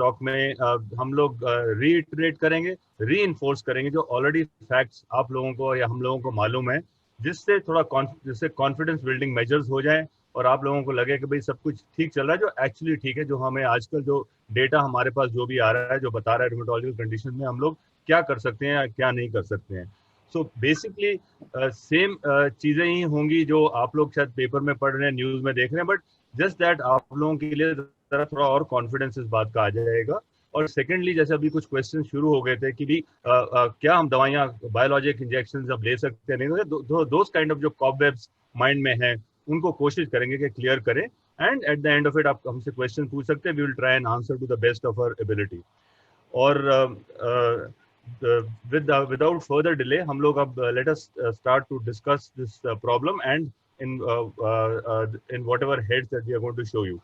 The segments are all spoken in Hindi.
टॉक में हम लोग रीइटरेट करेंगे, रीइंफोर्स करेंगे जो ऑलरेडी फैक्ट्स आप लोगों को या हम लोगों को मालूम है, जिससे जिससे कॉन्फिडेंस बिल्डिंग मेजर्स हो जाए और आप लोगों को लगे कि भाई सब कुछ ठीक चल रहा है, जो एक्चुअली ठीक है, जो हमें आजकल जो डेटा हमारे पास जो भी आ रहा है, जो बता रहा है रूमेटोलॉजिकल कंडीशन में हम लोग क्या कर सकते हैं या क्या नहीं कर सकते हैं। सो बेसिकली सेम चीजें ही होंगी जो आप लोग शायद पेपर में पढ़ रहे हैं, न्यूज में देख रहे हैं, बट जस्ट दैट आप लोगों के लिए थोड़ा और कॉन्फिडेंस इस बात का आ जाएगा। और सेकेंडली, जैसे अभी कुछ क्वेश्चन शुरू हो गए थे कि भी क्या हम दवाइयाँ बायोलॉजिक इंजेक्शन अब ले सकते हैं, नहीं, दोस काइंड ऑफ जो कॉबवेब्स माइंड में है उनको कोशिश करेंगे कि क्लियर करें, and at the end of it आप हमसे क्वेश्चन पूछ सकते हैं, we will try and answer to the best of our ability. और without further delay हम लोग अब let us start to discuss this problem and in whatever heads that we are going to show you.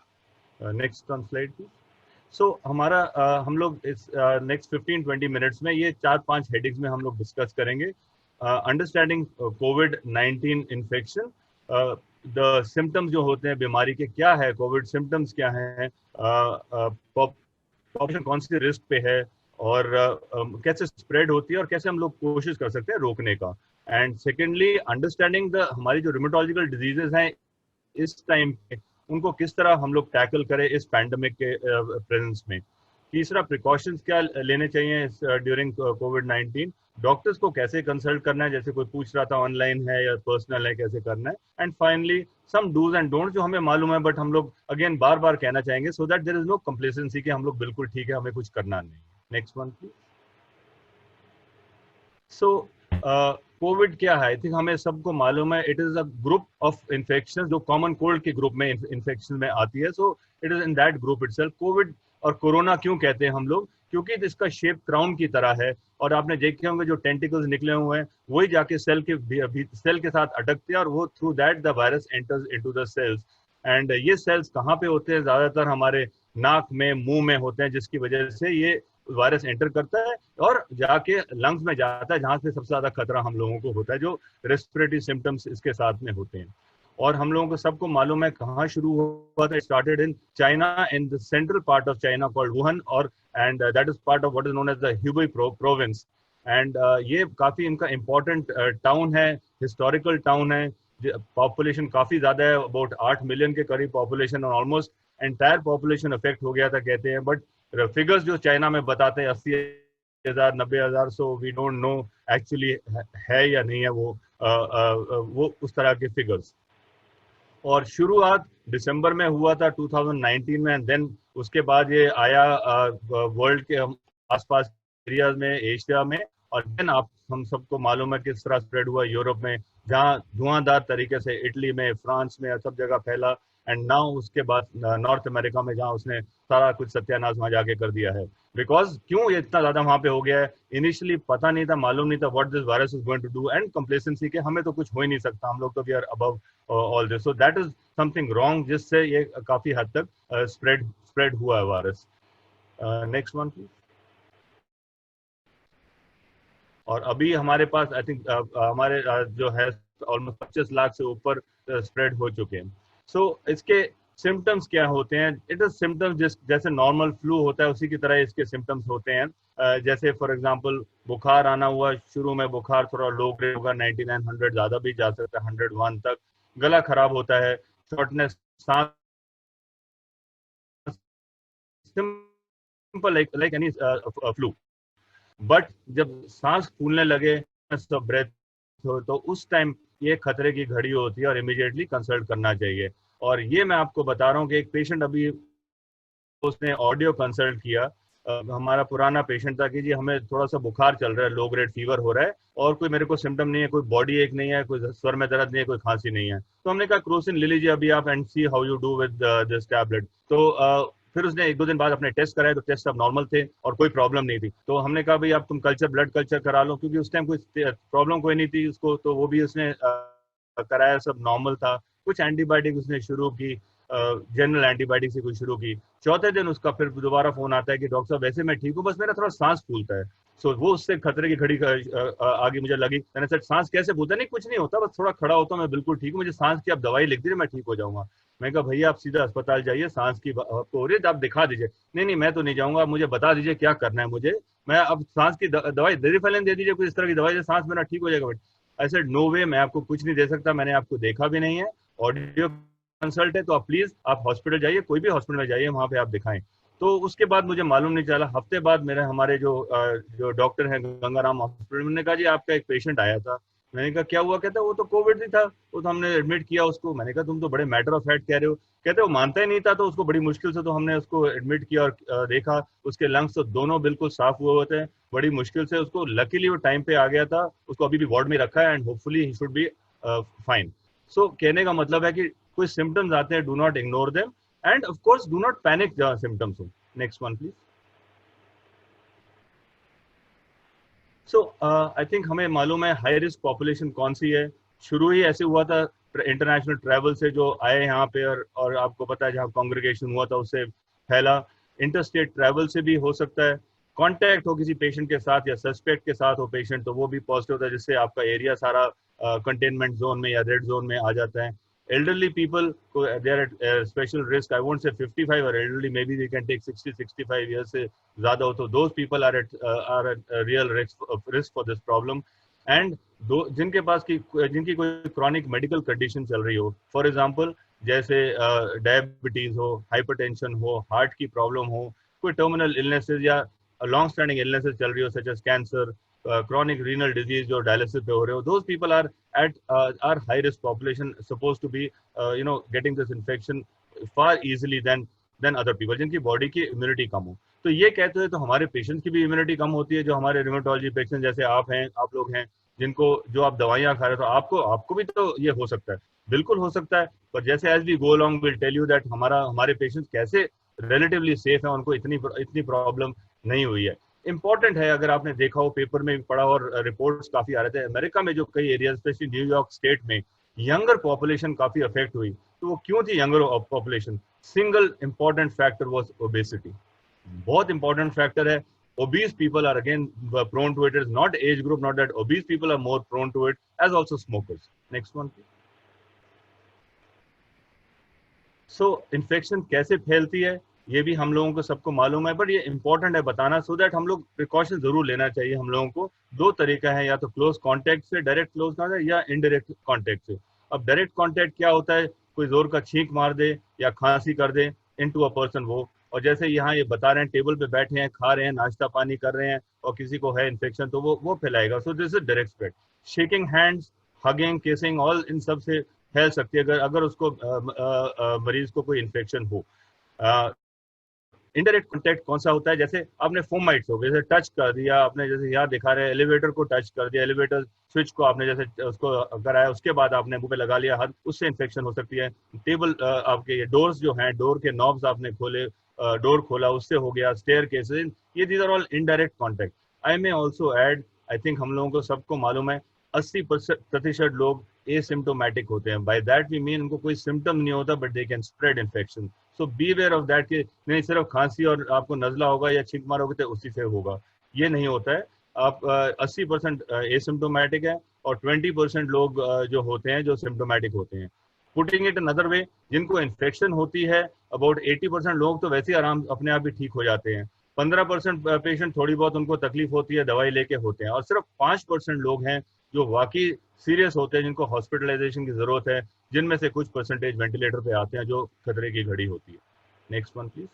Next on slide please. So हमारा हम लोग इस next 15-20 minutes में ये 4-5 headings में हम लोग discuss करेंगे। Understanding COVID-19 infection, the symptoms जो होते हैं बीमारी के क्या है, COVID symptoms क्या हैं, पॉपुलेशन कौन सी रिस्क पे है और कैसे स्प्रेड होती है और कैसे हम लोग कोशिश कर सकते हैं रोकने का। एंड सेकेंडली, अंडरस्टैंडिंग द हमारी जो रूमेटोलॉजिकल डिजीजेस हैं इस टाइम पे उनको किस तरह हम लोग टैकल करें इस पैंडेमिक के प्रेजेंस में। तीसरा, प्रिकॉशंस क्या लेने चाहिए ड्यूरिंग कोविड-19, डॉक्टर्स को कैसे कंसल्ट करना है, जैसे कोई पूछ रहा था ऑनलाइन है या पर्सनल है कैसे करना है। And finally some dos and don'ts जो हमें मालूम है बट हम लोग अगेन बार बार कहना चाहेंगे so that there is no complacency कि हम लोग बिल्कुल ठीक है, हमें कुछ करना नहीं। Next one please. So Covid क्या है, आई थिंक हमें सबको मालूम है, it is a group of infection जो कॉमन कोल्ड के ग्रुप में इन्फेक्शन में आती है। So it is in that group itself. Covid और कोरोना क्यों कहते हैं हम लोग, क्योंकि इसका शेप क्राउन की तरह है और आपने देखे होंगे जो टेंटिकल्स निकले हुए हैं वही जाके सेल के साथ अटकते हैं और वो through that the virus enters into the cells. And ये सेल्स कहाँ पे होते हैं, ज्यादातर हमारे नाक में, मुंह में होते हैं, जिसकी वजह से ये वायरस एंटर करता है और जाके लंग्स में जाता है, जहां से सबसे ज्यादा खतरा हम लोगों को होता है, जो रेस्पिरेटरी सिम्टम्स इसके साथ में होते हैं। और हम लोगों को सबको मालूम है कहाँ शुरू हुआ था, started in China, in the central part of China called Wuhan, और and that is part of what is known as the Hubei province. And ये काफी इनका इम्पोर्टेंट टाउन है, हिस्टोरिकल टाउन है, पॉपुलेशन काफी ज्यादा है, अबाउट 8 मिलियन के करीब पॉपुलेशन, और ऑलमोस्ट एंटायर पॉपुलेशन अफेक्ट हो गया था कहते हैं। बट फिगर्स जो चाइना में बताते हैं 80,000 90,000, so we don't know actually है या नहीं है वो उस तरह के फिगर्स। और शुरुआत दिसंबर में हुआ था 2019 में, एंड देन उसके बाद ये आया वर्ल्ड के आसपास एरियाज में, एशिया में, और देन हम सबको मालूम है किस तरह स्प्रेड हुआ यूरोप में, जहाँ धुआंधार तरीके से इटली में, फ्रांस में, सब जगह फैला, एंड नाउ उसके बाद नॉर्थ अमेरिका में, जहाँ उसने सारा कुछ सत्यानाश वहाँ जाके कर दिया है। बिकॉज क्यों ये इतना ज्यादा वहाँ पे हो गया है, इनिशियली पता नहीं था, मालूम नहीं था what this virus is going to do, and complacency के हमें तो कुछ हो ही नहीं सकता, हम लोग तो we are above all this, so that is something wrong, जिससे ये काफी हद तक स्प्रेड हुआ है वायरस। Next one please. और अभी हमारे पास आई थिंक हमारे जो है ऑलमोस्ट 25 लाख से ऊपर स्प्रेड हो चुके हैं। सो इसके सिम्टम्स क्या होते हैं, इट इज सिम्टम्स जैसे नॉर्मल फ्लू होता है उसी की तरह इसके सिम्टम्स होते हैं। जैसे फॉर एग्जांपल बुखार आना हुआ, शुरू में बुखार थोड़ा लो ग्रेड होगा, 99 100 ज्यादा भी जा सकता है, 101 तक। गला खराब होता है, शॉर्टनेस, सांस, simple like any flu. But जब सांस फूलने लगे, ब्रेथ हो, तो उस टाइम ये खतरे की घड़ी होती है और इमीडिएटली कंसल्ट करना चाहिए। और ये मैं आपको बता रहा हूँ कि एक पेशेंट अभी उसने ऑडियो कंसल्ट किया, हमारा पुराना पेशेंट था कि जी हमें थोड़ा सा बुखार चल रहा है, लो ग्रेड फीवर हो रहा है और कोई मेरे को सिम्टम नहीं है, कोई बॉडी एक नहीं है, कोई स्वर में दर्द नहीं है, कोई खांसी नहीं है। तो हमने कहा क्रोसिन ले लीजिए अभी आप and see how you do with this tablet. तो फिर उसने 1-2 दिन बाद अपने टेस्ट कराए तो टेस्ट सब नॉर्मल थे और कोई प्रॉब्लम नहीं थी। तो हमने कहा भाई आप तुम ब्लड कल्चर करा लो, क्योंकि उस टाइम कोई प्रॉब्लम कोई नहीं थी उसको, तो वो भी उसने कराया, सब नॉर्मल था। कुछ एंटीबायोटिक उसने शुरू की, जनरल एंटीबायोटिक से कुछ शुरू की। चौथे दिन उसका फिर दोबारा फोन आता है कि डॉक्टर साहब वैसे मैं ठीक हूँ, बस मेरा थोड़ा सांस फूलता है। सो वो उससे खतरे की घड़ी आगे मुझे लगी। मैंने सर सांस कैसे फूलता है, नहीं कुछ नहीं होता, बस थोड़ा खड़ा होता हूँ मैं बिल्कुल ठीक हूँ, मुझे सांस की आप दवाई लिख दीजिए मैं ठीक हो जाऊंगा। मैं कहा भैया आप सीधा अस्पताल जाइए, सांस की आपको हो रही है तो आप दिखा दीजिए। नहीं नहीं मैं तो नहीं जाऊंगा, आप मुझे बता दीजिए क्या करना है मुझे, मैं अब सांस की दवाई रेडिफेलिन दे दीजिए, कुछ इस तरह की दवाई से सांस मेरा ठीक हो जाएगा। बट आई सेड नो वे, मैं आपको कुछ नहीं दे सकता, मैंने आपको देखा भी नहीं है, ऑडियो कंसल्ट है, तो आप प्लीज आप हॉस्पिटल जाइए, कोई भी हॉस्पिटल में जाइए, वहां पे आप दिखाएं। तो उसके बाद मुझे मालूम नहीं चला, हफ्ते बाद मेरे हमारे जो डॉक्टर हैं गंगाराम हॉस्पिटल, उन्होंने कहा जी आपका एक पेशेंट आया था। मैंने कहा क्या हुआ? कहता वो तो कोविड ही था, वो तो हमने एडमिट किया उसको। मैंने कहा तुम तो बड़े मैटर ऑफ फैक्ट कह रहे हो। कहते वो मानता ही नहीं था, तो उसको बड़ी मुश्किल से तो हमने उसको एडमिट किया और देखा उसके लंग्स तो दोनों बिल्कुल साफ हुए होते हैं, बड़ी मुश्किल से उसको, लकीली वो टाइम पे आ गया था, उसको अभी भी वार्ड में रखा है and hopefully he should be fine. So कहने का मतलब है कि कोई सिम्टम्स आते हैं, do not ignore them and of course do not panic जहां सिम्टम्स हो। Next one please. So I think हमें मालूम है हाई रिस्क पॉपुलेशन कौन सी है। शुरू ही ऐसे हुआ था इंटरनेशनल ट्रैवल से, जो आए यहाँ पे और आपको पता है जहाँ कॉन्ग्रीगेशन हुआ था उससे फैला। इंटरस्टेट ट्रैवल से भी हो सकता है, कांटेक्ट हो किसी पेशेंट के साथ या सस्पेक्ट के साथ हो पेशेंट, तो वो भी पॉजिटिव होता है, जिससे आपका एरिया सारा कंटेनमेंट जोन में या रेड जोन में आ जाता है। Elderly people, they are at special risk. I won't say 55 or elderly, maybe they can take 60 65 years से ज़्यादा हो, तो those people are at real risk for this problem. And दो जिनके पास की जिनकी कोई chronic medical condition चल रही हो, for example जैसे डायबिटीज हो, हाइपरटेंशन हो, हार्ट की प्रॉब्लम हो, कोई टर्मिनल इलनेसेस या लॉन्ग स्टैंडिंग इलनेसेस चल रही हो such as cancer, chronic renal disease जो डायलिसिस पे हो रहे हो, those people are at are high risk population, supposed to be getting this infection far easily than other people जिनकी बॉडी की इम्यूनिटी कम हो। तो ये कहते हैं तो हमारे पेशेंट्स की भी इम्यूनिटी कम होती है, जो हमारे रिमेटोलॉजी पेशेंट जैसे आप हैं, आप लोग हैं, जिनको जो आप दवाइयाँ खा रहे हो, तो आपको भी तो ये हो सकता है, बिल्कुल हो सकता है। पर जैसे as we go along will tell you that हमारे पेशेंट्स कैसे रिलेटिवली सेफ है, उनको इतनी इतनी प्रॉब्लम नहीं हुई है। इंपॉर्टेंट है, अगर आपने देखा हो, पेपर में भी पढ़ा और रिपोर्ट्स काफी आ रहे थे, अमेरिका में जो कई एरिया स्पेशली न्यूयॉर्क स्टेट में यंगर पॉपुलेशन काफी अफेक्ट हुई। तो वो क्यों थी younger population? Single important factor was obesity, बहुत इंपॉर्टेंट फैक्टर है। obese people are again prone to it. It is not age group, not that obese people are more prone to it, as also smokers. Next one please. So infection कैसे फैलती है ये भी हम लोगों को सबको मालूम है, बट ये इंपॉर्टेंट है बताना, सो दैट हम लोग प्रिकॉशन जरूर लेना चाहिए हम लोगों को। दो तरीका है, या तो क्लोज कांटेक्ट से, डायरेक्ट क्लोज कांटेक्ट, या इनडायरेक्ट कांटेक्ट से। अब डायरेक्ट कांटेक्ट क्या होता है? कोई जोर का छींक मार दे या खांसी कर दे इनटू अ पर्सन, वो, और जैसे यहाँ ये बता रहे हैं, टेबल पे बैठे हैं, खा रहे हैं, नाश्ता पानी कर रहे हैं, और किसी को है इन्फेक्शन, तो वो फैलाएगा। So this is direct spread. Shaking hands, hugging, kissing, all इन सब से फैल सकती है अगर उसको मरीज को कोई इन्फेक्शन हो। इनडायरेक्ट कांटेक्ट कौन सा होता है? जैसे आपने फोमाइट्स हो गए, जैसे टच कर दिया आपने, जैसे यहाँ दिखा रहे हैं एलिवेटर को टच कर दिया, एलिवेटर स्विच को आपने जैसे उसको कराया, उसके बाद आपने मुंह पे लगा लिया हाथ, उससे इन्फेक्शन हो सकती है। टेबल आपके ये डोर्स जो हैं, डोर के नॉब्स आपने खोले, डोर खोला, उससे हो गया। स्टेयर केसेस, ये these are all indirect contact. I may also add, I think हम लोगों को सबको मालूम है 80% लोग एसिम्टोमेटिक होते हैं। बाय दैट वी मीन उनको कोई सिम्टम नहीं होता, but they can spread infection. So be aware of that कि नहीं सिर्फ खांसी और आपको नजला होगा या छींक मारोगे तो उसी से होगा, ये नहीं होता है। आप 80% एसिम्टोमेटिक है और 20% लोग जो होते हैं जो सिम्टोमेटिक होते हैं। पुटिंग इट अनदर वे, जिनको इन्फेक्शन होती है अबाउट 80% लोग तो वैसे ही आराम अपने आप ही ठीक हो जाते हैं। 15% पेशेंट थोड़ी बहुत उनको तकलीफ होती है, दवाई लेके होते हैं, और सिर्फ 5% लोग हैं जो वाकई सीरियस होते हैं, जिनको हॉस्पिटलाइजेशन की जरूरत है, जिनमें से कुछ परसेंटेज वेंटिलेटर पे आते हैं, जो खतरे की घड़ी होती है। Next one please.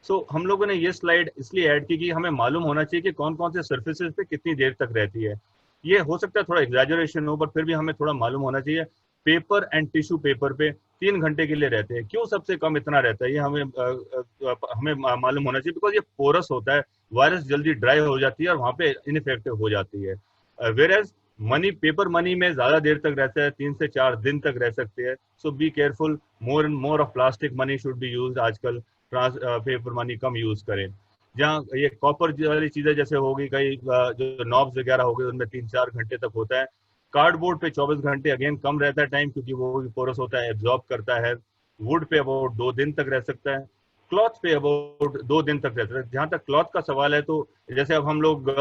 सो हम लोगों ने ये स्लाइड इसलिए ऐड की कि हमें मालूम होना चाहिए कि कौन कौन से सर्फेसेस पे कितनी देर तक रहती है। ये हो सकता है थोड़ा एग्जैजरेशन हो, पर फिर भी हमें थोड़ा मालूम होना चाहिए। पेपर एंड टिश्यू पेपर पे 3 घंटे के लिए रहते हैं। क्यों सबसे कम इतना रहता है, ये हमें मालूम होना चाहिए। बिकॉज ये पोरस होता है, वायरस जल्दी ड्राई हो जाती है और वहाँ पे इनइफेक्टिव हो जाती है। वेयरएज पेपर मनी में ज्यादा देर तक रहता है, 3 से 4 दिन तक रह सकते हैं। So be careful, more and more of plastic money should be used. आजकल पेपर मनी कम यूज करें। जहाँ ये कॉपर वाली चीजें जैसे होगी, कई जो नॉब्स वगैरह हो गए, उनमें 3-4 घंटे तक होता है। कार्डबोर्ड पे 24 घंटे अगेन कम रहता है टाइम, क्योंकि वो भी पोरस होता है, एब्जॉर्ब करता है। वुड पे अबाउट 2 दिन तक रह सकता है। क्लॉथ पे अबाउट 2 दिन तक रह सकता है। जहाँ तक क्लॉथ का सवाल है, तो जैसे अब हम लोग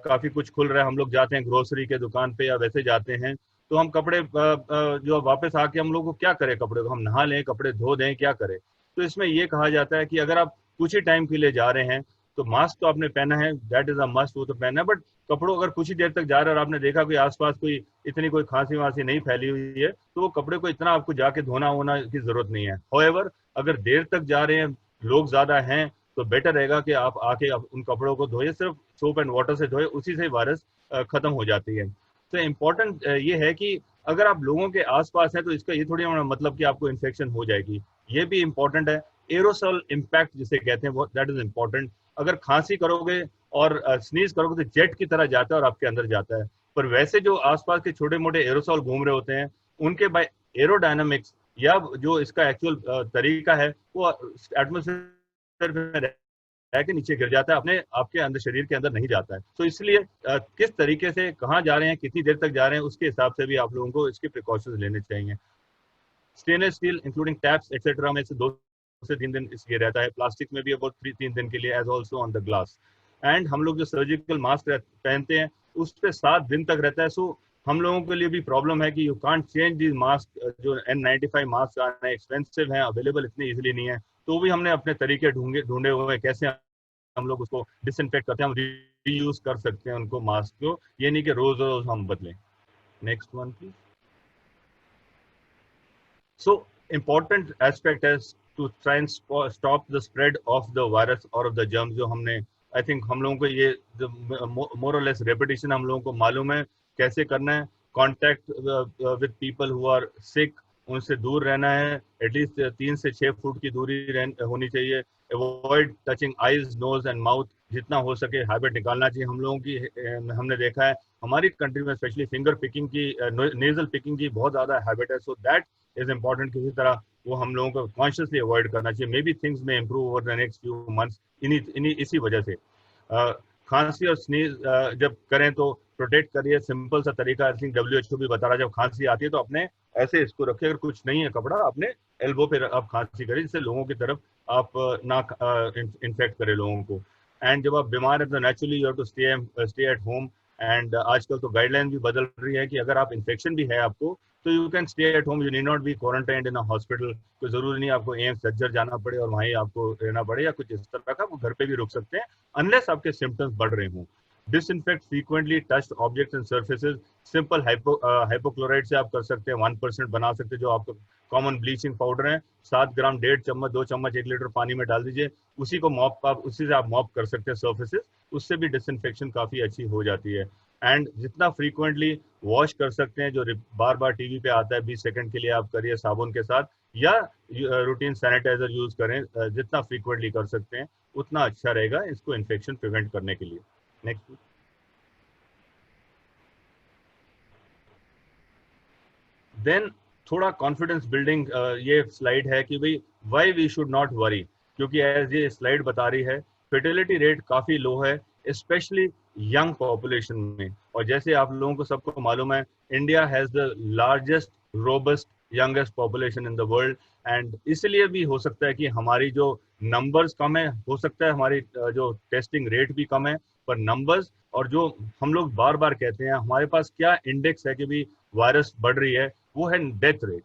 काफी कुछ खुल रहा है, हम लोग जाते हैं ग्रोसरी के दुकान पे या वैसे जाते हैं, तो हम कपड़े जो वापस आके हम लोग को क्या करें, कपड़े को हम नहा लें, कपड़े धो दें, क्या करें। तो इसमें ये कहा जाता है कि अगर आप कुछ ही टाइम के लिए जा रहे हैं तो मास्क तो आपने पहना है, दैट इज अ मस्ट, वो तो पहना है, बट कपड़ों अगर कुछ ही देर तक जा रहे हैं और आपने देखा कोई आसपास कोई इतनी कोई खांसी वांसी नहीं फैली हुई है, तो वो कपड़े को इतना आपको जाके धोना होना की जरूरत नहीं है। हाउएवर अगर देर तक जा रहे हैं, लोग ज्यादा हैं, तो बेटर रहेगा कि आप आके उन कपड़ों को धोए, सिर्फ सोप एंड वाटर से धोए, उसी से वायरस खत्म हो जाती है। तो इम्पोर्टेंट ये है कि अगर आप लोगों के आसपास हैं तो इसका ये थोड़ी मतलब कि आपको इन्फेक्शन हो जाएगी, ये भी इंपॉर्टेंट है। एरोसोल इम्पैक्ट जिसे कहते हैं, दैट इज इम्पोर्टेंट। अगर खांसी करोगे और स्नीज करोगे तो जेट की तरह जाता है और आपके अंदर जाता है, पर वैसे जो आसपास के छोटे मोटे एरोसोल घूम रहे होते हैं, उनके बाय एरोडायनामिक्स या जो इसका एक्चुअल तरीका है, वो एटमोस्फेयर में रह के नीचे गिर जाता है, अपने आपके अंदर शरीर के अंदर नहीं जाता है। तो इसलिए किस तरीके से कहाँ जा रहे हैं, कितनी देर तक जा रहे हैं, उसके हिसाब से भी आप लोगों को इसके प्रिकॉशंस लेने चाहिए। Stainless steel including taps etcetera में से 2 से 3 दिन ये रहता है, प्लास्टिक में भी अबाउट 3 दिन के लिए, as also on the glass. And हम लोग जो सर्जिकल मास्क पहनते हैं उस पर 7 दिन तक रहता है। सो हम लोगों के लिए भी प्रॉब्लम है कि you can't change this mask. जो N95 मास्क आ रहे हैं एक्सपेंसिव हैं, अवेलेबल इतनी इजीली नहीं है, तो भी हमने अपने तरीके ढूंढे हुए हैं कैसे हम लोग उसको डिसइंफेक्ट करते हैं, हम रीयूज कर सकते हैं उनको मास्क को, ये नहीं कि रोज रोज हम बदलें। Next one please. So important aspect is to try and stop the spread of the virus or of the germs, जो हमने आई थिंक हम लोगों को ये मोर और लेस रेपिटेशन हम लोगों को मालूम है कैसे करना है। Contact with people who are sick, उनसे दूर रहना है, एटलीस्ट 3 से 6 फुट की दूरी होनी चाहिए। Avoid touching eyes, nose and mouth, जितना हो सके हैबिट निकालना चाहिए हम लोगों की। हमने देखा है हमारी कंट्री में स्पेशली फिंगर पिकिंग की, नेजल पिकिंग की बहुत ज्यादा हैबिट है। सो दैट इज इम्पॉर्टेंट, किसी तरह वो हम लोगों को कॉन्शियसली अवॉइड करना चाहिए। मे बी थिंग्स में improve over the next few months इन्हीं इसी वजह से। खांसी और स्नीज जब करें तो प्रोटेक्ट करिए, सिंपल सा तरीका आई थिंक WHO भी बता रहा है। जब खांसी आती है तो अपने ऐसे इसको रखिए, अगर कुछ नहीं है कपड़ा अपने एल्बो पे आप खांसी करिए, जिससे लोगों की तरफ आप ना इन्फेक्ट करें लोगों को। एंड जब आप बीमार है तो naturally you have to stay at home. And आजकल तो गाइडलाइन भी बदल रही है कि अगर आप इन्फेक्शन भी है आपको तो you can stay at home, you need not be quarantined in a hospital. कोई जरूरी नहीं आपको एम्स झज्जर जाना पड़े और वहीं आपको रहना पड़े या कुछ इस तरह का, वो घर पे भी रुक सकते हैं अनलेस आपके सिम्टम्स बढ़ रहे हों। Disinfect frequently touched objects and surfaces, simple hypochloride से आप कर सकते हैं, 1% बना सकते हैं। जो आपका कॉमन ब्लीचिंग पाउडर है, 7 ग्राम 1.5 चम्मच 2 चम्मच 1 लीटर पानी में डाल दीजिए, उसी को उसी से आप मॉप कर सकते हैं सर्फेसेस, उससे भी डिसइंफेक्शन काफी अच्छी हो जाती है। एंड जितना फ्रीक्वेंटली वॉश कर सकते हैं, जो बार बार टीवी पे आता है 20 सेकंड के लिए आप करिए साबुन के साथ, या रूटीन सैनिटाइजर यूज करें, जितना फ्रीक्वेंटली कर सकते हैं उतना अच्छा रहेगा इसको इन्फेक्शन प्रिवेंट करने के लिए। नेक्स्ट। देन थोड़ा कॉन्फिडेंस बिल्डिंग ये स्लाइड है कि भाई why we should not worry, क्योंकि एज ये स्लाइड बता रही है फर्टिलिटी रेट काफी लो है, स्पेशली यंग पॉपुलेशन में। और जैसे आप लोगों को सबको मालूम है, India has the largest robust youngest population in the world. And इसलिए भी हो सकता है कि हमारी जो नंबर्स कम है, हो सकता है हमारी जो टेस्टिंग रेट भी कम है, पर नंबर्स और जो हम लोग बार बार कहते हैं हमारे पास क्या इंडेक्स है कि भी वायरस बढ़ रही है, वो है डेथ रेट।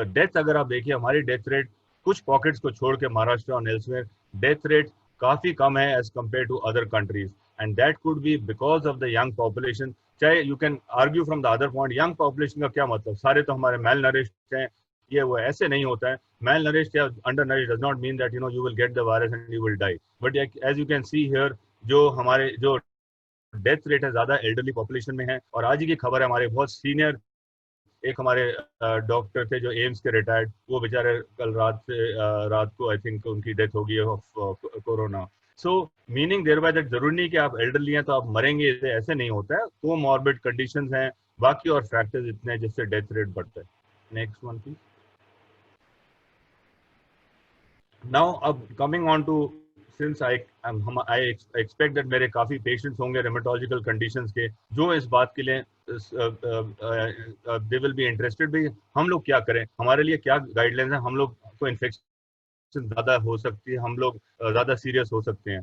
डेथ अगर आप देखिए, हमारी डेथ रेट कुछ पॉकेट्स को छोड़ के महाराष्ट्र और एल्सवेयर डेथ रेट काफी कम है as compare to other countries. And that could be because of the young population. चाहे you can argue from the other point, young population का क्या मतलब, सारे तो हमारे मेल नरिश्ड हैं, ये वो ऐसे नहीं होता है। मेल नरिश्ड या undernourished does not mean that you will get the virus and you will die, but as you can see here जो हमारे जो डेथ रेट है ज्यादा एल्डरली पॉपुलेशन में है। और आज ही की खबर है, हमारे बहुत सीनियर एक हमारे डॉक्टर थे जो एम्स के रिटायर्ड, वो बेचारे कल रात को आई थिंक उनकी डेथ हो गई of corona. So meaning thereby that जरूरी नहीं कि आप एल्डरली हैं तो आप मरेंगे, ऐसे नहीं होता है। को मॉर्बिड कंडीशंस हैं बाकी और फैक्टर्स इतने हैं जिससे डेथ रेट बढ़ता है। Next one please. नाउ अब coming on to, since I expect that मेरे काफी पेशेंट्स होंगे रेमेटोलॉजिकल कंडीशंस के जो इस बात के लिए दे विल बी इंटरेस्टेड भी, हम लोग क्या करें, हमारे लिए क्या गाइडलाइंस है, हम लोग को इन्फेक्शन ज्यादा हो सकती है, हम लोग ज्यादा सीरियस हो सकते हैं।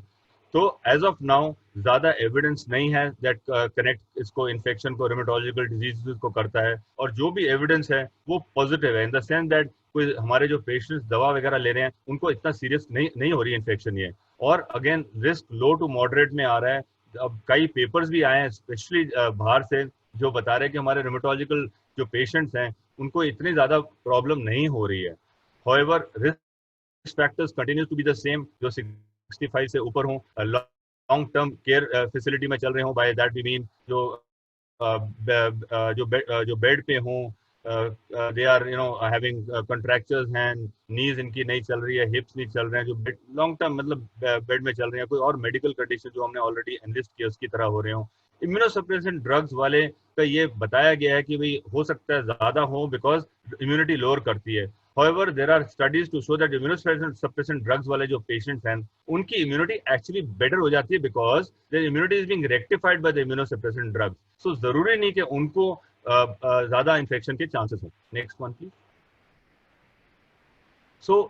तो एज ऑफ नाउ ज्यादा एविडेंस नहीं है दैट कनेक्ट इसको इन्फेक्शन को रोमेटोलॉजिकल डिजीज को करता है, और जो भी एविडेंस है वो पॉजिटिव है इन द सेंस दैट कोई हमारे जो पेशेंट्स दवा वगैरह ले रहे हैं उनको इतना सीरियस नहीं हो रही है इन्फेक्शन ये, और again risk low to moderate में आ रहा है। अब कई पेपर्स भी आए हैं स्पेशली बाहर से जो बता रहे हैं कि हमारे रोमेटोलॉजिकल जो पेशेंट्स हैं उनको इतनी ज्यादा प्रॉब्लम नहीं हो रही है। However risk factors continue to be the same, जो 65 से ऊपर हों, लॉन्ग टर्म केयर फैसिलिटी में चल रहे हों, बाय दैट वी मीन जो जो बेड पे हों, दे आर हैविंग कंट्रैक्चर्स हैं, नीज इनकी नहीं चल रही है, हिप्स नहीं चल रहे हैं, जो लॉन्ग टर्म मतलब बेड में चल रहे हैं, कोई और मेडिकल कंडीशन जो हमने ऑलरेडी एनलिस्ट किया उसकी तरह हो रहे हो। इम्यूनोसप्रेसेंट ड्रग्स वाले का ये बताया गया है कि भाई हो सकता है ज्यादा हो बिकॉज इम्यूनिटी लोअर करती है। However, there are studies to show that immunosuppressant drugs वाले जो patients हैं उनकी immunity actually better हो जाती है because their immunity is being rectified by the immunosuppressant drugs. So जरूरी नहीं कि उनको ज्यादा इन्फेक्शन के चांसेस हो। Next one please. सो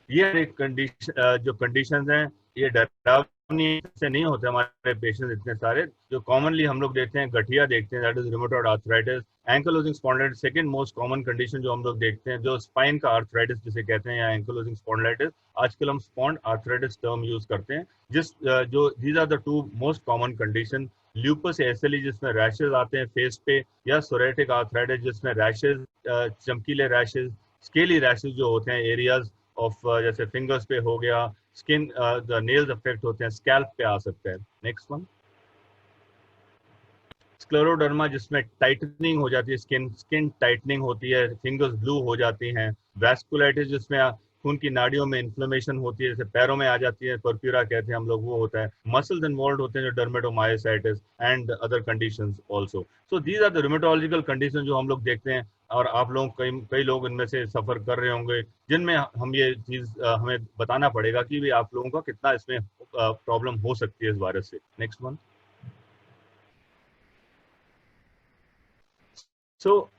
ये कंडीशन जो कंडीशंस हैं ये डरावनी से नहीं होते हमारे पेशेंट्स इतने सारे। जो कॉमनली हम लोग देखते हैं गठिया देखते हैं, that is rheumatoid arthritis, ankylosing spondylitis second most common condition जो हम लोग देखते हैं, जो स्पाइन का आर्थराइटिस जिसे कहते हैं या एंकलोजिंग स्पॉन्डिलाइटिस, आजकल हम स्पॉन्ड आर्थराइटिस टर्म यूज करते हैं। जिस जो these are the two most common condition. Lupus SLE जिसमें रैशेज आते हैं फेस पे, या सोरेटिक आर्थराइटिस जिसमें रैशेज, चमकीले रैशेज, स्केली रैशेज जो होते हैं एरियाज ऑफ जैसे फिंगर्स पे हो गया, स्किन द नेल्स अफेक्ट होते हैं, स्कैल्प पे आ सकता है। Next one. स्क्लेरोडर्मा जिसमें टाइटनिंग हो जाती है, स्किन टाइटनिंग होती है, फिंगर्स ब्लू हो जाती हैं। वैस्कुलाइटिस जिसमें खून की नाड़ियों में इन्फ्लेमेशन होती है, जैसे पैरों में आ जाती है, परप्यूरा कहते हैं हम लोग, वो होता है। मसल्स इन्वॉल्व होते हैं जो dermatomyositis and other conditions also. So these are the rheumatological condition जो हम लोग देखते हैं, और आप लोग कई लोग इनमें से सफर कर रहे होंगे जिनमें हम ये चीज हमें बताना पड़ेगा कि भी आप लोगों का कितना इसमें प्रॉब्लम हो सकती है इस वायरस से। Next one. सो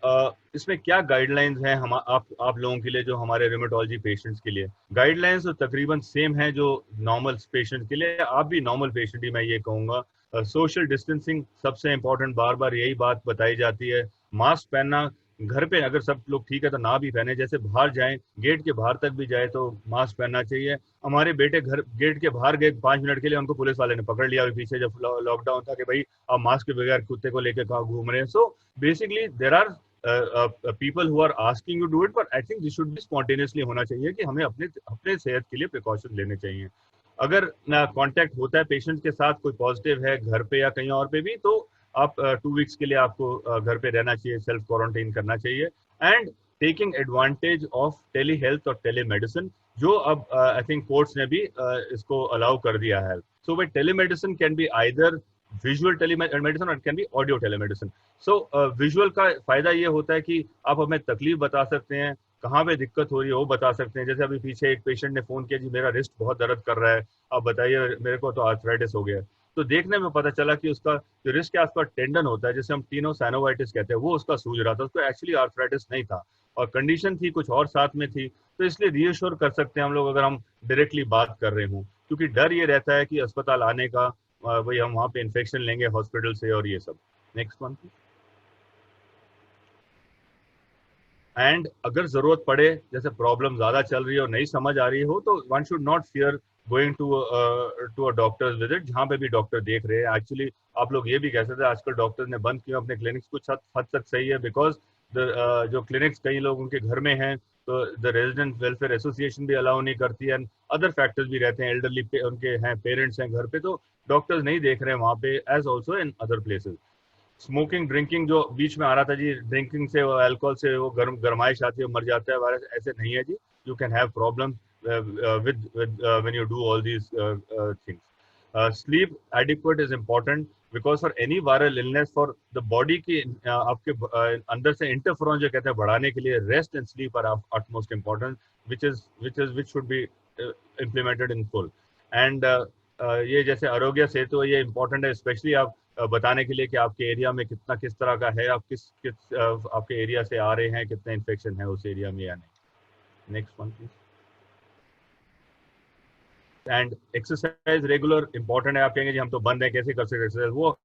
इसमें क्या गाइडलाइंस हैं हम आप लोगों के लिए, जो हमारे रोमेटोलॉजी पेशेंट्स के लिए? गाइडलाइंस तो तकरीबन सेम है जो नॉर्मल पेशेंट के लिए, आप भी नॉर्मल पेशेंट ही मैं ये कहूँगा। सोशल डिस्टेंसिंग सबसे इम्पोर्टेंट, बार बार यही बात बताई जाती है। मास्क पहनना, घर पे अगर सब लोग ठीक है तो ना भी पहने, जैसे बाहर जाएं गेट के बाहर तक भी जाए तो मास्क पहनना चाहिए। हमारे बेटे घर गेट के बाहर गए 5 मिनट के लिए, उनको पुलिस वाले ने पकड़ लिया पीछे जब लॉकडाउन था कि भाई आप मास्क के बगैर कुत्ते को लेकर कहाँ घूम रहे हैं। So basically there are people who are asking you do it, but I think this should be spontaneously होना चाहिए कि हमें अपने अपने सेहत के लिए प्रिकॉशन लेने चाहिए। अगर कांटेक्ट होता है पेशेंट के साथ, कोई पॉजिटिव है घर पे या कहीं और पे भी, तो आप 2 वीक्स के लिए आपको घर पे रहना चाहिए, सेल्फ क्वारंटाइन करना चाहिए। And taking advantage of telehealth और टेली मेडिसिन, जो अब आई थिंक कोर्ट्स ने भी इसको अलाउ कर दिया है। सो भाई telemedicine can be either visual telemedicine और can be audio telemedicine. So visual का फायदा ये होता है कि आप हमें तकलीफ बता सकते हैं, कहाँ पे दिक्कत हो रही है वो बता सकते हैं। जैसे अभी पीछे एक पेशेंट ने फोन किया, जी मेरा रिस्ट बहुत दर्द कर रहा है, आप बताइए मेरे को तो आर्थराइटिस हो गया। तो देखने में पता चला कि उसका जो रिस्ट के आसपास टेंडन होता है, जिसे हम टीनोसाइनोवाइटिस कहते हैं, वो उसका सूज रहा था, उसको एक्चुअली आर्थराइटिस नहीं था और कंडीशन थी कुछ और साथ में थी। तो इसलिए रीअश्योर कर सकते हैं हम लोग अगर हम डायरेक्टली बात कर रहे हों, क्योंकि डर ये रहता है कि अस्पताल आने का, भाई हम वहाँ पे इन्फेक्शन लेंगे हॉस्पिटल से और ये सब। Next one. एंड अगर जरूरत पड़े, जैसे प्रॉब्लम ज्यादा चल रही है और नहीं समझ आ रही हो, तो one should not fear going to a doctor's visit, जहाँ पे भी डॉक्टर देख रहे हैं। एक्चुअली आप लोग ये भी कह सकते हैं आजकल डॉक्टर्स ने बंद किया अपने क्लिनिक्स, कुछ हद तक सही है, बिकॉज जो क्लिनिक्स कई लोग उनके घर में हैं, तो द रेजिडेंट वेलफेयर एसोसिएशन भी अलाउ नहीं करती है, अदर फैक्टर्स भी रहते हैं, एल्डरली उनके हैं, पेरेंट्स हैं घर पे, तो डॉक्टर्स नहीं देख रहे हैं वहाँ पे, as also in other places. Smoking drinking जो बीच में आ रहा था जी, ड्रिंकिंग से अल्कोहल से वो गरमाइश आती है, मर जाता है वायरस, ऐसे नहीं है जी। You can have problem with when you do all these things. Sleep adequate is important, because for any viral illness, for the body की आपके अंदर से इंटरफेरॉन जो कहते हैं बढ़ाने के लिए, rest and sleep are utmost important, which should be implemented in full. And ये जैसे आरोग्य सेतु ये इंपॉर्टेंट है, स्पेशली आप बताने के लिए कि आपके एरिया में कितना किस तरह का है, आप किस किस आपके एरिया से आ रहे हैं, कितना इन्फेक्शन है उस एरिया में या नहीं। Next one please. And exercise regular important है। आप कहेंगे जी हम तो बंद है, कैसे कर सकते एक्सरसाइज, वो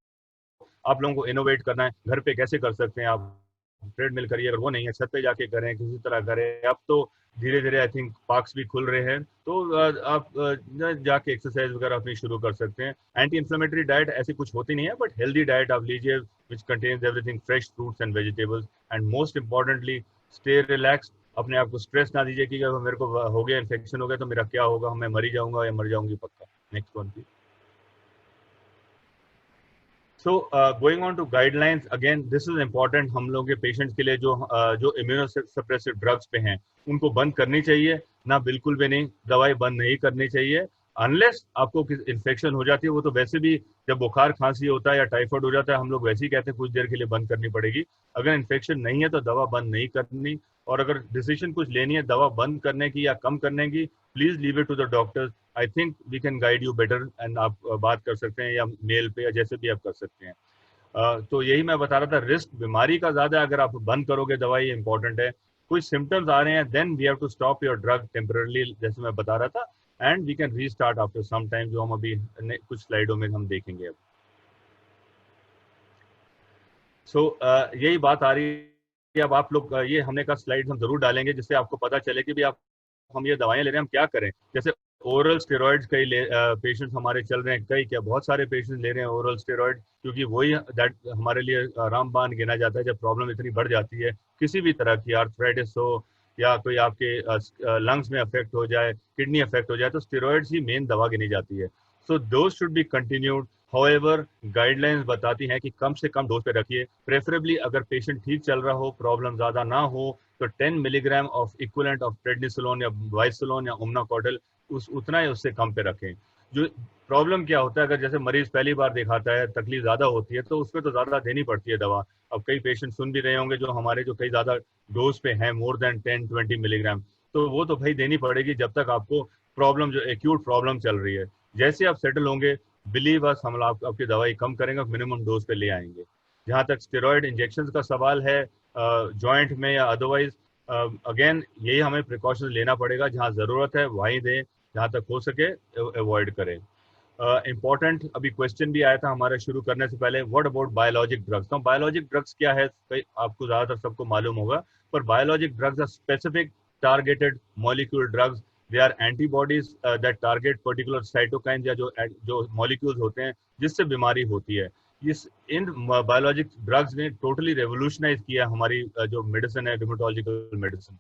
आप लोगों को इनोवेट करना है, घर पे कैसे कर सकते हैं आप, ट्रेडमिल करिए, अगर वो नहीं है छत पे जाके करें, किसी तरह करें। अब तो धीरे धीरे आई थिंक पार्क्स भी खुल रहे हैं, तो आप जाके एक्सरसाइज वगैरह अपनी शुरू कर सकते हैं। एंटी इन्फ्लेमेटरी डाइट ऐसी कुछ होती नहीं है, बट हेल्दी डाइट आप लीजिए which contains everything fresh fruits and vegetables. And most importantly stay relax, अपने आप को स्ट्रेस ना दीजिए कि अगर मेरे को हो गया, इन्फेक्शन हो गया तो मेरा क्या होगा, मैं मर ही जाऊंगा या मर जाऊंगी पक्का। Next one please. So going on to guidelines, again this is important हम लोग के पेशेंट्स के लिए जो इम्यूनोसप्रेसिव ड्रग्स पे हैं उनको बंद करनी चाहिए ना, बिल्कुल भी नहीं, दवाई बंद नहीं करनी चाहिए अनलेस आपको इन्फेक्शन हो जाती है। वो तो वैसे भी जब बुखार खांसी होता है या टाइफाइड हो जाता है हम लोग वैसे ही कहते हैं कुछ देर के लिए बंद करनी पड़ेगी। अगर इन्फेक्शन नहीं है तो दवा बंद नहीं करनी, और अगर डिसीजन कुछ लेनी है दवा बंद करने की या कम करने की, please leave it to the doctors. I think we can guide you better, and आप बात कर सकते हैं या मेल पे या जैसे भी आप कर सकते हैं। तो यही मैं बता रहा था, रिस्क बीमारी का ज्यादा है, अगर आप बंद करोगे दवाई इंपॉर्टेंट है। कुछ सिम्टम्स आ रहे हैं then we have to stop your drug temporarily, जैसे मैं बता रहा था, and we can restart after some time, जो हम अभी कुछ स्लाइडों में हम देखेंगे अब। सो यही बात आ रही है। अब आप लोग ये हमने कहा स्लाइड हम जरूर डालेंगे जिससे आपको पता चले कि भी आप हम ये दवाइयां ले रहे हैं हम क्या करें। जैसे ओरल स्टेरॉइड्स कई पेशेंट्स हमारे चल रहे हैं, कई क्या बहुत सारे पेशेंट्स ले रहे हैं ओरल स्टेरॉइड, क्योंकि वही दैट हमारे लिए रामबाण गिना जाता है जब प्रॉब्लम इतनी बढ़ जाती है, किसी भी तरह की आर्थराइटिस हो या कोई आपके लंग्स में अफेक्ट हो जाए, किडनी अफेक्ट हो जाए, तो स्टेरॉइड्स ही मेन दवा गिनी जाती है। So those should be continued. However guidelines बताती हैं कि कम से कम डोज पे रखिए, प्रेफरेबली अगर पेशेंट ठीक चल रहा हो, प्रॉब्लम ज्यादा ना हो, तो 10 milligram of equivalent of prednisolone या वाइसोलोन या ओमनाकॉर्डिल उतना ही उससे कम पे रखें। जो प्रॉब्लम क्या होता है, अगर जैसे मरीज पहली बार दिखाता है, तकलीफ ज्यादा होती है, तो उसमें तो ज्यादा देनी पड़ती है दवा। अब कई पेशेंट सुन भी रहे होंगे जो हमारे जो कई ज्यादा डोज पे हैं, मोर देन 10-20 मिलीग्राम, तो वो तो भाई देनी पड़ेगी जब तक आपको प्रॉब्लम जो एक्यूट प्रॉब्लम चल रही है। जैसे आप सेटल होंगे, बिलीव अस, हम आपकी दवाई कम करेंगे, मिनिमम डोज पे ले आएंगे। जहाँ तक स्टेरॉयड इंजेक्शन का सवाल है जॉइंट में या अदरवाइज, अगेन यही हमें प्रिकॉशन लेना पड़ेगा, जहाँ जरूरत है वहीं दें, जहाँ तक हो सके अवॉइड करें। इम्पॉर्टेंट अभी क्वेश्चन भी आया था हमारे शुरू करने से पहले, व्हाट अबाउट बायोलॉजिक ड्रग्स। तो बायोलॉजिक ड्रग्स क्या है, आपको ज्यादातर सबको मालूम होगा, पर biologic drugs are specific targeted molecule drugs. They are antibodies that target particular cytokine या जो मॉलिक्यूल्स होते हैं जिससे बीमारी होती है। इन बायोलॉजिक ड्रग्स ने टोटली रेवोल्यूशनाइज किया हमारी जो मेडिसिन है, rheumatological medicine.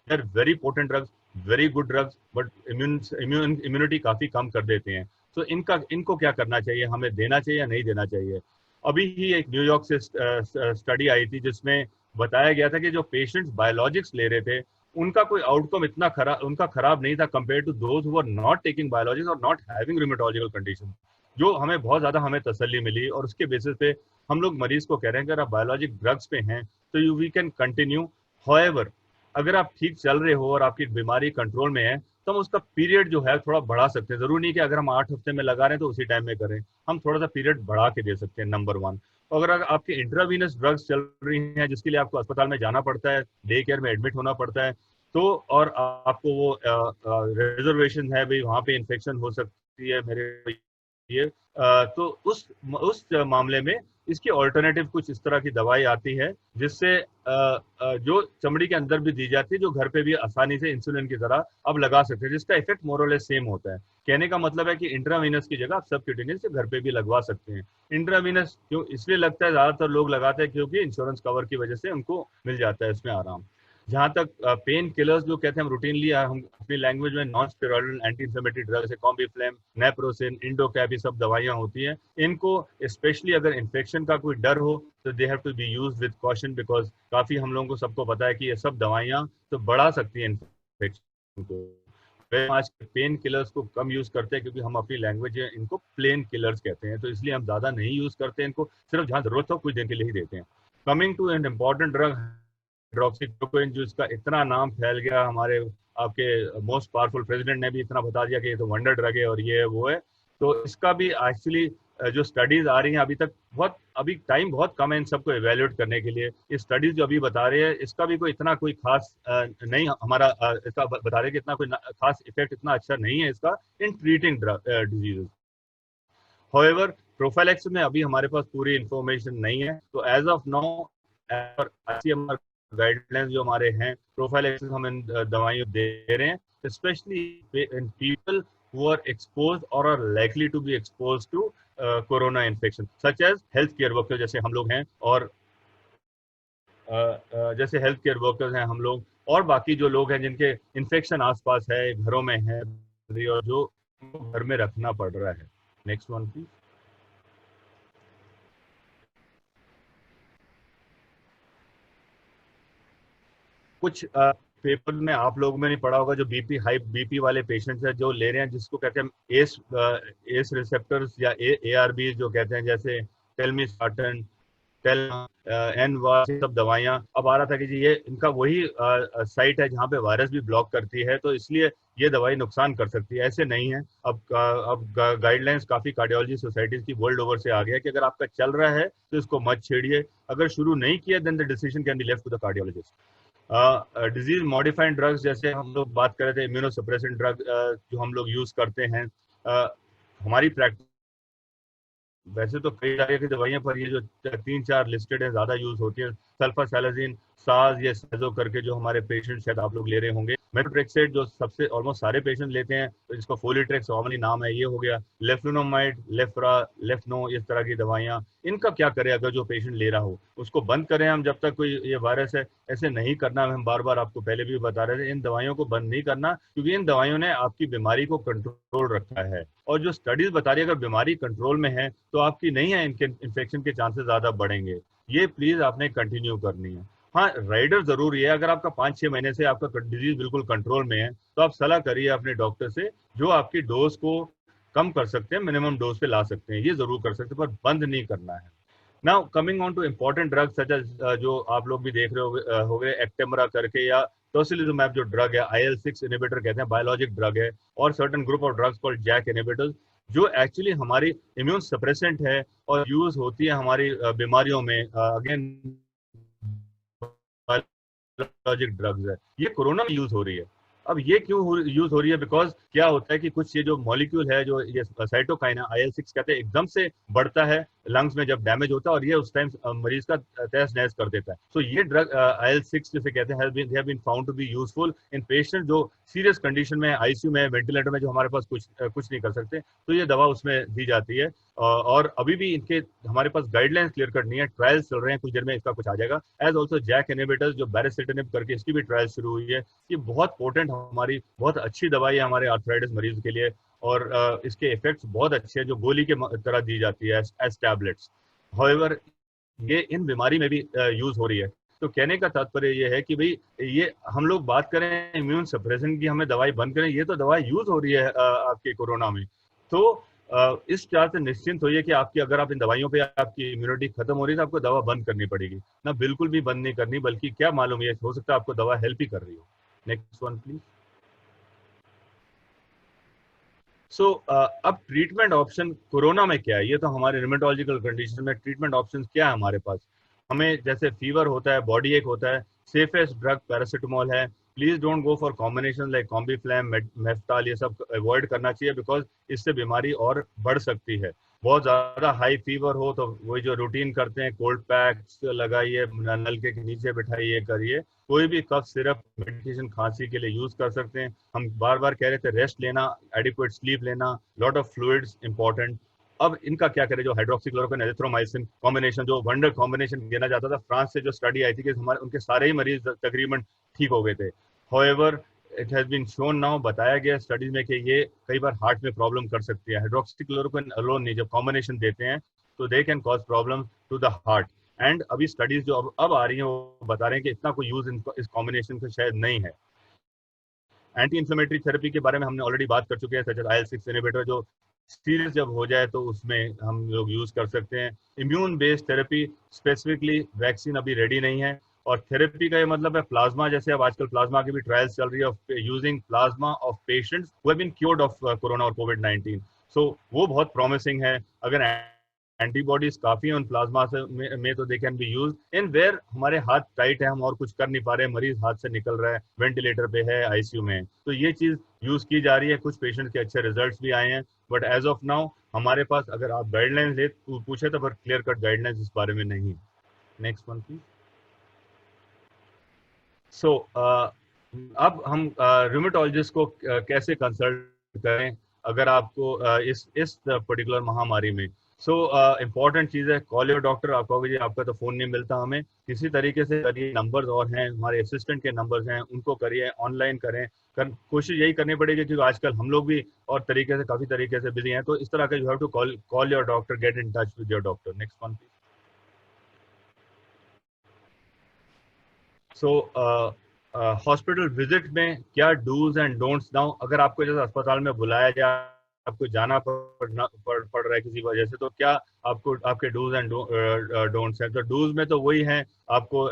They are very potent drugs, very good drugs, but immunity काफी कम कर देते हैं। तो इनको क्या करना चाहिए, हमें देना चाहिए या नहीं देना चाहिए। अभी ही एक न्यूयॉर्क से स्टडी आई थी जिसमें बताया गया था कि जो पेशेंट्स बायोलॉजिक्स ले रहे थे उनका कोई आउटकम इतना खराब नहीं था compare to those who are not taking biologics और नॉट हैविंग रिमेटोलॉजिकल कंडीशन। जो हमें बहुत ज्यादा हमें तसल्ली मिली, और उसके बेसिस पे हम लोग मरीज को कह रहे हैं कि अगर आप बायोलॉजिक ड्रग्स पे हैं तो you we can continue. However अगर आप ठीक चल रहे हो और आपकी बीमारी कंट्रोल में है तो हम उसका पीरियड जो है थोड़ा बढ़ा सकते हैं। जरूरी नहीं कि अगर हम 8 हफ्ते में लगा रहे हैं तो उसी टाइम में करें, हम थोड़ा सा पीरियड बढ़ा के दे सकते हैं, नंबर 1। तो अगर आपके इंट्रावीनस ड्रग्स चल रही हैं जिसके लिए आपको अस्पताल में जाना पड़ता है, डे केयर में एडमिट होना पड़ता है, तो और आपको वो रिजर्वेशन है भाई वहाँ पे इन्फेक्शन हो सकती है मेरे ये, तो उस मामले में इसकी ऑल्टरनेटिव कुछ इस तरह की दवाई आती है जिससे जो चमड़ी के अंदर भी दी जाती है, जो घर पे भी आसानी से इंसुलिन की तरह अब लगा सकते हैं, जिसका इफेक्ट मोरलेस सेम होता है। कहने का मतलब है कि इंट्रावीनस की जगह आप सबक्यूटेनियस से घर पे भी लगवा सकते हैं। इंट्रावीनस क्यों इसलिए लगता है, ज्यादातर लोग लगाते हैं क्योंकि इंश्योरेंस कवर की वजह से उनको मिल जाता है इसमें आराम। जहाँ तक पेन किलर्स जो कहते हैं हम रूटीनली हम अपनी लैंग्वेज में non steroidal anti inflammatory drugs है, कॉम्बिफ्लेम, नेप्रोसिन, इंडोकैप, ये सब दवाइयाँ होती हैं। इनको स्पेशली अगर इन्फेक्शन का कोई डर हो तो they have to be used with caution, because काफी हम लोगों को सबको पता है कि ये सब दवाइयाँ तो बढ़ा सकती हैं इन्फेक्शन को। आज पेन किलर्स को कम यूज करते हैं क्योंकि हम अपनी लैंग्वेज में इनको प्लेन किलर्स कहते हैं, तो इसलिए हम ज्यादा नहीं यूज करते हैं इनको, सिर्फ जहाँ जरूरत हो कुछ देर के लिए ही देते हैं। Coming to an important drug hydroxychloroquine, जो इसका इतना नाम फैल गया, हमारे आपके मोस्ट पावरफुल प्रेसिडेंट ने भी इतना बता दिया कि ये तो वंडर ड्रग है और ये है वो है, तो इसका भी एक्चुअली जो स्टडीज आ रही हैं अभी तक अभी टाइम बहुत कम है इन सबको एवेल्युएट करने के लिए। ये स्टडीज जो अभी बता रहे हैं इसका भी कोई इतना कोई खास नहीं हमारा इसका बता रहे कि इतना कोई खास इफेक्ट इतना अच्छा नहीं है इसका in treating diseases. However prophylaxis में अभी हमारे पास पूरी इंफॉर्मेशन नहीं है, तो as of now ICMR guidelines जो हमारे हैं प्रोफाइलैक्सिस हम इन दवाइयों दे रहे हैं specially in people who are exposed or are likely to be exposed to corona infection such as healthcare workers जैसे हम लोग हैं और जैसे हेल्थ केयर वर्कर्स हैं हम लोग और बाकी जो लोग हैं जिनके इन्फेक्शन आसपास है घरों में है और जो घर में रखना पड़ रहा है। Next one please. कुछ पेपर में आप लोगों में नहीं पढ़ा होगा जो बीपी वाले पेशेंट्स हैं जो ले रहे हैं जिसको कहते हैं एस रिसेप्टर्स या एआरबी जो कहते हैं जैसे टेलमिस्टार्टन सब दवाइयां। अब आ रहा था कि जी ये इनका वही साइट है जहाँ पे वायरस भी ब्लॉक करती है तो इसलिए ये दवाई नुकसान कर सकती है। ऐसे नहीं है। अब गाइडलाइंस काफी कार्डियोलॉजी सोसाइटीज की वर्ल्ड ओवर से आ गया कि अगर आपका चल रहा है तो इसको मत छेड़िए, अगर शुरू नहीं किया then the decision can be left to the cardiologist. Disease modifying drugs जैसे हम लोग बात कर रहे थे इम्यूनोसप्रेसेंट ड्रग जो हम लोग यूज करते हैं हमारी प्रैक्टिस वैसे तो कई तरह की दवाइयां पर ये जो 3-4 लिस्टेड है ज्यादा यूज होती है सल्फासैलाजिन साज या सेजो करके जो हमारे पेशेंट शायद आप लोग ले रहे होंगे, मेट्रोट्रेक्सेट जो सबसे ऑलमोस्ट सारे पेशेंट लेते हैं तो जिसका फोलिट्रेक्स कॉमनली नाम है ये हो गया, लेफ्लुनोमाइड लेफ्रा लेफ्नो इस तरह की दवाइयां। इनका क्या करें अगर जो पेशेंट ले रहा हो उसको बंद करें हम जब तक कोई ये वायरस है, ऐसे नहीं करना। हम बार बार आपको पहले भी बता रहे थे इन दवाइयों को बंद नहीं करना क्योंकि इन दवाइयों ने आपकी बीमारी को कंट्रोल रखा है और जो स्टडीज बता रही है अगर बीमारी कंट्रोल में है तो आपकी नहीं है इनके इन्फेक्शन के चांसेस ज्यादा बढ़ेंगे। ये प्लीज आपने कंटिन्यू करनी है। हाँ राइडर जरूरी है, अगर आपका 5-6 महीने से आपका डिजीज बिल्कुल कंट्रोल में है तो आप सलाह करिए अपने डॉक्टर से जो आपकी डोज को कम कर सकते हैं, मिनिमम डोज पे ला सकते हैं, ये जरूर कर सकते हैं पर बंद नहीं करना है। Now coming on to important drugs such as जो आप लोग भी देख रहे हो गए एक्टेमरा करके या टोसिलिजुमैब जो ड्रग है IL-6 इनहिबिटर कहते हैं बायोलॉजिक ड्रग है और certain group of drugs called JAK inhibitors जो एक्चुअली हमारी इम्यून सप्रेसेंट है और यूज होती है हमारी बीमारियों में। अगेन बायोलॉजिक ड्रग्स है, ये कोरोना में यूज हो रही है। अब ये क्यों यूज हो रही है? बिकॉज क्या होता है कि कुछ ये जो मॉलिक्यूल है जो ये साइटोकाइन है IL-6 कहते हैं एकदम से बढ़ता है लंग्स में जब डैमेज होता है और ये उस टाइम मरीज का तहस नहस कर देता है। सो ये ड्रग IL-6 जिसे कहते हैं they have been found to be useful in patient जो सीरियस कंडीशन में आईसीयू में वेंटिलेटर में जो हमारे पास कुछ नहीं कर सकते तो ये दवा उसमें दी जाती है। और अभी भी इनके हमारे पास गाइडलाइंस क्लियर कट नहीं है, ट्रायल्स चल रहे हैं, कुछ देर में इसका कुछ आ जाएगा। एज ऑल्सो जैक इनहिबिटर्स जो बैरिसिटिनिब करके इसकी भी ट्रायल शुरू हुई है। ये बहुत पोटेंट हमारी बहुत अच्छी दवाई है हमारे आर्थराइटिस मरीज के लिए और इसके इफेक्ट्स बहुत अच्छे हैं जो गोली के तरह दी जाती है एज टैबलेट्स। हाउएवर ये इन बीमारी में भी यूज हो रही है। तो कहने का तात्पर्य ये है कि भाई ये हम लोग बात करें इम्यून सप्रेशन की, हमें दवाई बंद करें, ये तो दवाई यूज हो रही है आपके कोरोना में। तो इस चार से निश्चिंत होइए कि आपकी अगर आप इन दवाइयों पे आपकी इम्यूनिटी खत्म हो रही है तो आपको दवा बंद करनी पड़ेगी ना, बिल्कुल भी बंद नहीं करनी, बल्कि क्या मालूम ये हो सकता है आपको दवा हेल्प ही कर रही हो। Next one please. सो अब ट्रीटमेंट ऑप्शन कोरोना में क्या है, ये तो हमारे रिमेटोलॉजिकल कंडीशन में ट्रीटमेंट ऑप्शन क्या है हमारे पास। हमें जैसे फीवर होता है, बॉडी एक होता है, सेफेस्ट ड्रग पैरासिटामोल है। Please don't go for combination like Combiflam Meftal, ये सब अवॉइड करना चाहिए बिकॉज इससे बीमारी और बढ़ सकती है। बहुत ज्यादा हाई फीवर हो तो वही जो रूटीन करते हैं कोल्ड पैक्स लगाइए, नलके के नीचे बिठाइए, करिए। कोई भी कफ सिरप मेडिकेशन खांसी के लिए यूज कर सकते हैं। हम बार बार कह रहे थे रेस्ट लेना, एडिक्वेट स्लीप लेना, लॉट ऑफ फ्लूइड्स इंपॉर्टेंट। अब इनका क्या करें, जो हाइड्रोक्सीक्लोरोक्विन एजिथ्रोमाइसिन कॉम्बिनेशन जो वंडर कॉम्बिनेशन देना जाता था, फ्रांस से जो स्टडी आई थी कि हमारे उनके सारे ही मरीज तकरीबन ठीक हो गए थे। However it has been shown now, बताया गया स्टडीज में कि ये कई बार हार्ट में प्रॉब्लम कर सकती है। हाइड्रोक्सीक्लोरोक्विन अलोन नहीं, जब कॉम्बिनेशन देते हैं तो they can cause problem to the heart. And अभी स्टडीज जो अब आ रही हैं वो बता रहे हैं कि इतना कोई यूज इस कॉम्बिनेशन का शायद नहीं है। एंटी इंफ्लेमेटरी थेरेपी के बारे में हमने ऑलरेडी बात कर चुके हैं, सच एज IL-6 इनहिबिटर जो सीरियस जब हो जाए तो उसमें हम लोग यूज कर सकते हैं। Immune based therapy, specifically vaccine अभी रेडी नहीं है। और थेरेपी का ये मतलब है प्लाज्मा, जैसे अब आजकल प्लाज्मा की भी ट्रायल्स चल रही है of using plasma of patients who have been cured of corona और कोविड-19। सो वो बहुत प्रॉमिसिंग है। अगर एंटीबॉडीज काफी है उन प्लाज्मा से में तो they can be use in where हमारे हाथ टाइट है, हम और कुछ कर नहीं पा रहे, मरीज हाथ से निकल रहा है, वेंटिलेटर पे है, आईसीयू में है, तो ये चीज यूज की जा रही है। कुछ पेशेंट के अच्छे रिजल्ट्स भी आए हैं, बट एज ऑफ नाउ हमारे पास अगर आप गाइडलाइंस ले पूछे तो पर क्लियर कट गाइडलाइंस इस बारे में नहीं। Next one please. सो अब हम रूमेटोलॉजिस्ट को कैसे कंसल्ट करें अगर आपको इस पर्टिकुलर महामारी में। सो इम्पॉर्टेंट चीज़ है, कॉल योर डॉक्टर। आप कहोगे जी आपका तो फ़ोन नहीं मिलता हमें, किसी तरीके से करिए, नंबर्स और हैं हमारे असिस्टेंट के नंबर्स हैं, उनको करिए, ऑनलाइन करें। कोशिश यही करनी पड़ेगी क्योंकि आजकल हम लोग भी और तरीके से काफ़ी तरीके से बिजी हैं, तो इस तरह का you have to call your doctor, get in touch with your doctor. Next one please. So hospital visit में क्या डूज एंड डोंट्स। नाउ अगर आपको जैसे अस्पताल में बुलाया जाए, आपको जाना पड़ रहा है किसी वजह से, तो क्या आपको आपके डूज एंड डोंट्स हैं। तो डूज में तो वही है, आपको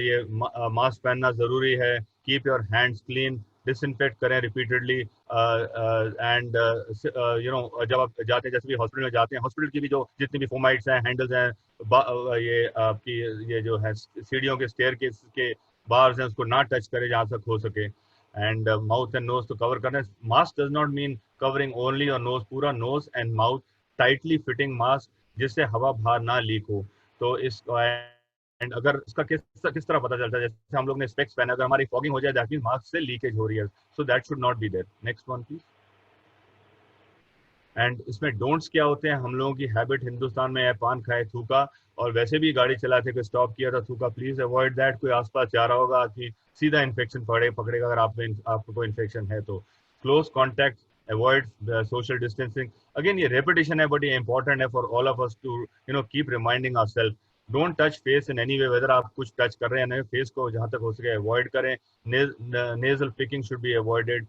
ये मास्क पहनना जरूरी है, keep your hands clean, disinfect करें रिपीटेडली, एंड यू नो जब आप जाते हैं, जैसे भी हॉस्पिटल में जाते हैं, हॉस्पिटल की भी जो जितनी भी फोमाइट्स हैं, हैंडल्स हैं, ये आपकी ये जो है सीढ़ियों के स्टेयर के बार्स हैं, उसको ना टच करें जहाँ तक हो सके। एंड माउथ एंड नोज तो कवर करना है। Mask does not mean covering only your nose, पूरा nose and mouth tightly fitting mask जिससे हवा बाहर ना लीक हो। तो इस एंड अगर इसका किस तरह पता चलता है, जैसे हम लोग ने स्पेक्स पहना, अगर हमारी फॉगिंग हो जाए दैट मींस मास्क से लीकेज हो रही है, so that should not be there. Next one please. And इसमें डोंट्स क्या होते हैं, हम लोगों की हैबिट हिंदुस्तान में है पान खाए थूका, और वैसे भी गाड़ी चलाते कोई स्टॉप किया था थूका, प्लीज अवॉइड दैट। कोई आसपास जा रहा होगा कि सीधा इन्फेक्शन पकड़ेगा अगर आपको कोई इन्फेक्शन है तो। Close contact, avoid social distancing. Again ये रेपिटेशन है बट ये इंपॉर्टेंट है for all of us to keep reminding ourself. Don't touch face in any way, whether आप कुछ टच कर रहे हैं या नहीं, फेस को जहां तक हो सके अवॉइड करें। Nasal picking should be avoided.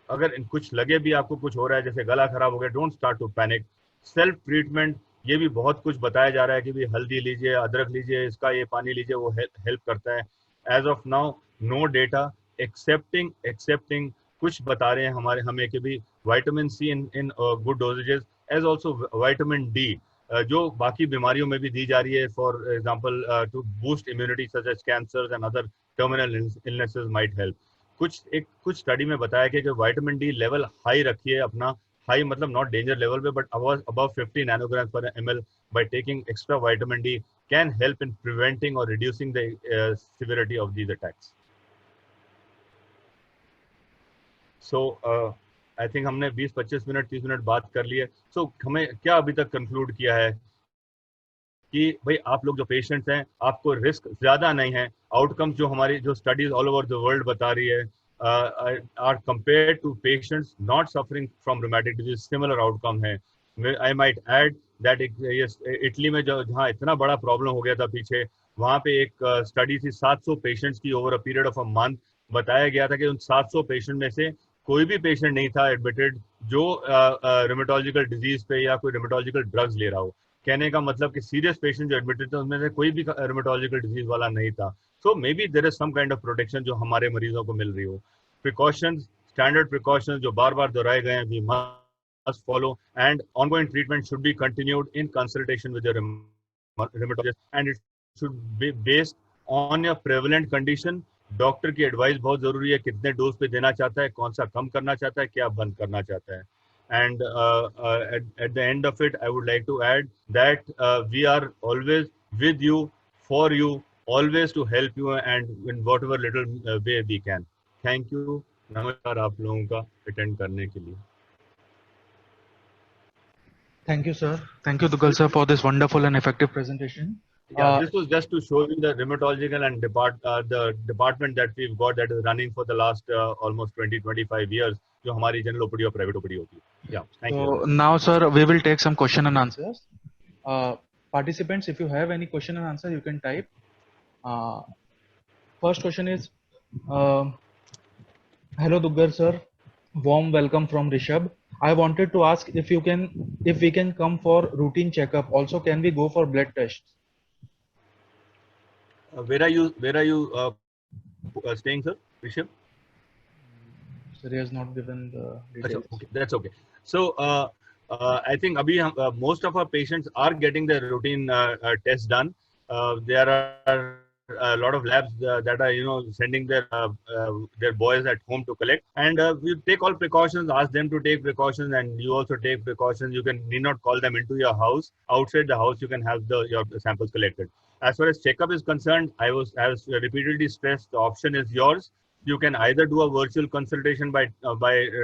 अगर कुछ लगे भी आपको कुछ हो रहा है, जैसे गला खराब हो गया, don't start to panic. Self treatment, ये भी बहुत कुछ बताया जा रहा है कि भी हल्दी लीजिए, अदरक लीजिए, इसका ये पानी लीजिए, वो हेल्प करता है। As of now no data excepting कुछ बता रहे हैं हमें कि भी vitamin C in good dosages, as also vitamin D जो बाकी बीमारियों में भी दी जा रही है, for example to boost immunity such as cancer and other terminal illnesses might help. कुछ स्टडी में बताया गया कि विटामिन डी लेवल हाई रखिए अपना, हाई मतलब नॉट डेंजर लेवल पे बट अबव 50 नैनोग्राम पर ml by taking extra vitamin D can help in preventing or reducing the severity of these attacks. So I think हमने 20-25 मिनट 30 मिनट बात कर ली है। So हमें क्या अभी तक कंक्लूड किया है कि भाई आप लोग जो पेशेंट्स हैं आपको रिस्क ज्यादा नहीं है। आउटकम्स जो हमारी जो studies all over the world बता रही है are compare to patients not suffering from rheumatic disease, similar outcome है। I might add that Italy में जो जहाँ इतना बड़ा प्रॉब्लम हो गया था पीछे, वहाँ पे एक स्टडी थी 700 पेशेंट्स की, over a period of a month बताया गया था कि उन 700 पेशेंट में से कोई भी पेशेंट नहीं था एडमिटेड जो रिमेटोलॉजिकल डिजीज पे या कोई रिमेटोलॉजिकल ड्रग्स ले रहा हो। कहने का मतलब कि सीरियस पेशेंट जो एडमिटेड थे उनमें से कोई भी रूमेटोलॉजिकल डिजीज वाला नहीं था। So maybe there is some kind of protection जो हमारे मरीजों को मिल रही हो। प्रिकॉशंस, स्टैंडर्ड प्रिकॉशंस जो बार बार दोहराए गए हैं, we must follow, and ongoing treatment should be continued in consultation with your rheumatologist and it should be based on your prevalent condition. Doctor की एडवाइस बहुत जरूरी है, कितने डोज पे देना चाहता है, कौन सा कम करना चाहता है, क्या बंद करना चाहता है। And at the end of it, I would like to add that we are always with you, for you, always to help you and in whatever little way we can. Thank you. नमस्कार आप लोगों का अटेंड करने के लिए। Thank you, sir. Thank you, Dugal sir, for this wonderful and effective presentation. Yeah, this was just to show you the rheumatological and the department that we've got that is running for the last almost 20-25 years, जो हमारी जनरल ओपीडी और प्राइवेट ओपीडी होती है। Yeah, thank you. So now, sir, we will take some question and answers. Participants, if you have any question and answer, you can type. First question is, hello, Dugal sir. Warm welcome from Rishabh. I wanted to ask if we can come for routine checkup. Also, can we go for blood tests? Where are you staying, sir? Rishabh? Sir, he has not given the details. Okay, that's okay. So I think abhi most of our patients are getting their routine tests done. There are a lot of labs that are sending their boys at home to collect, and we take all precautions. Ask them to take precautions, and you also take precautions. You can need not call them into your house. Outside the house, you can have your samples collected. As far as checkup is concerned, I was repeatedly stressed the option is yours. You can either do a virtual consultation by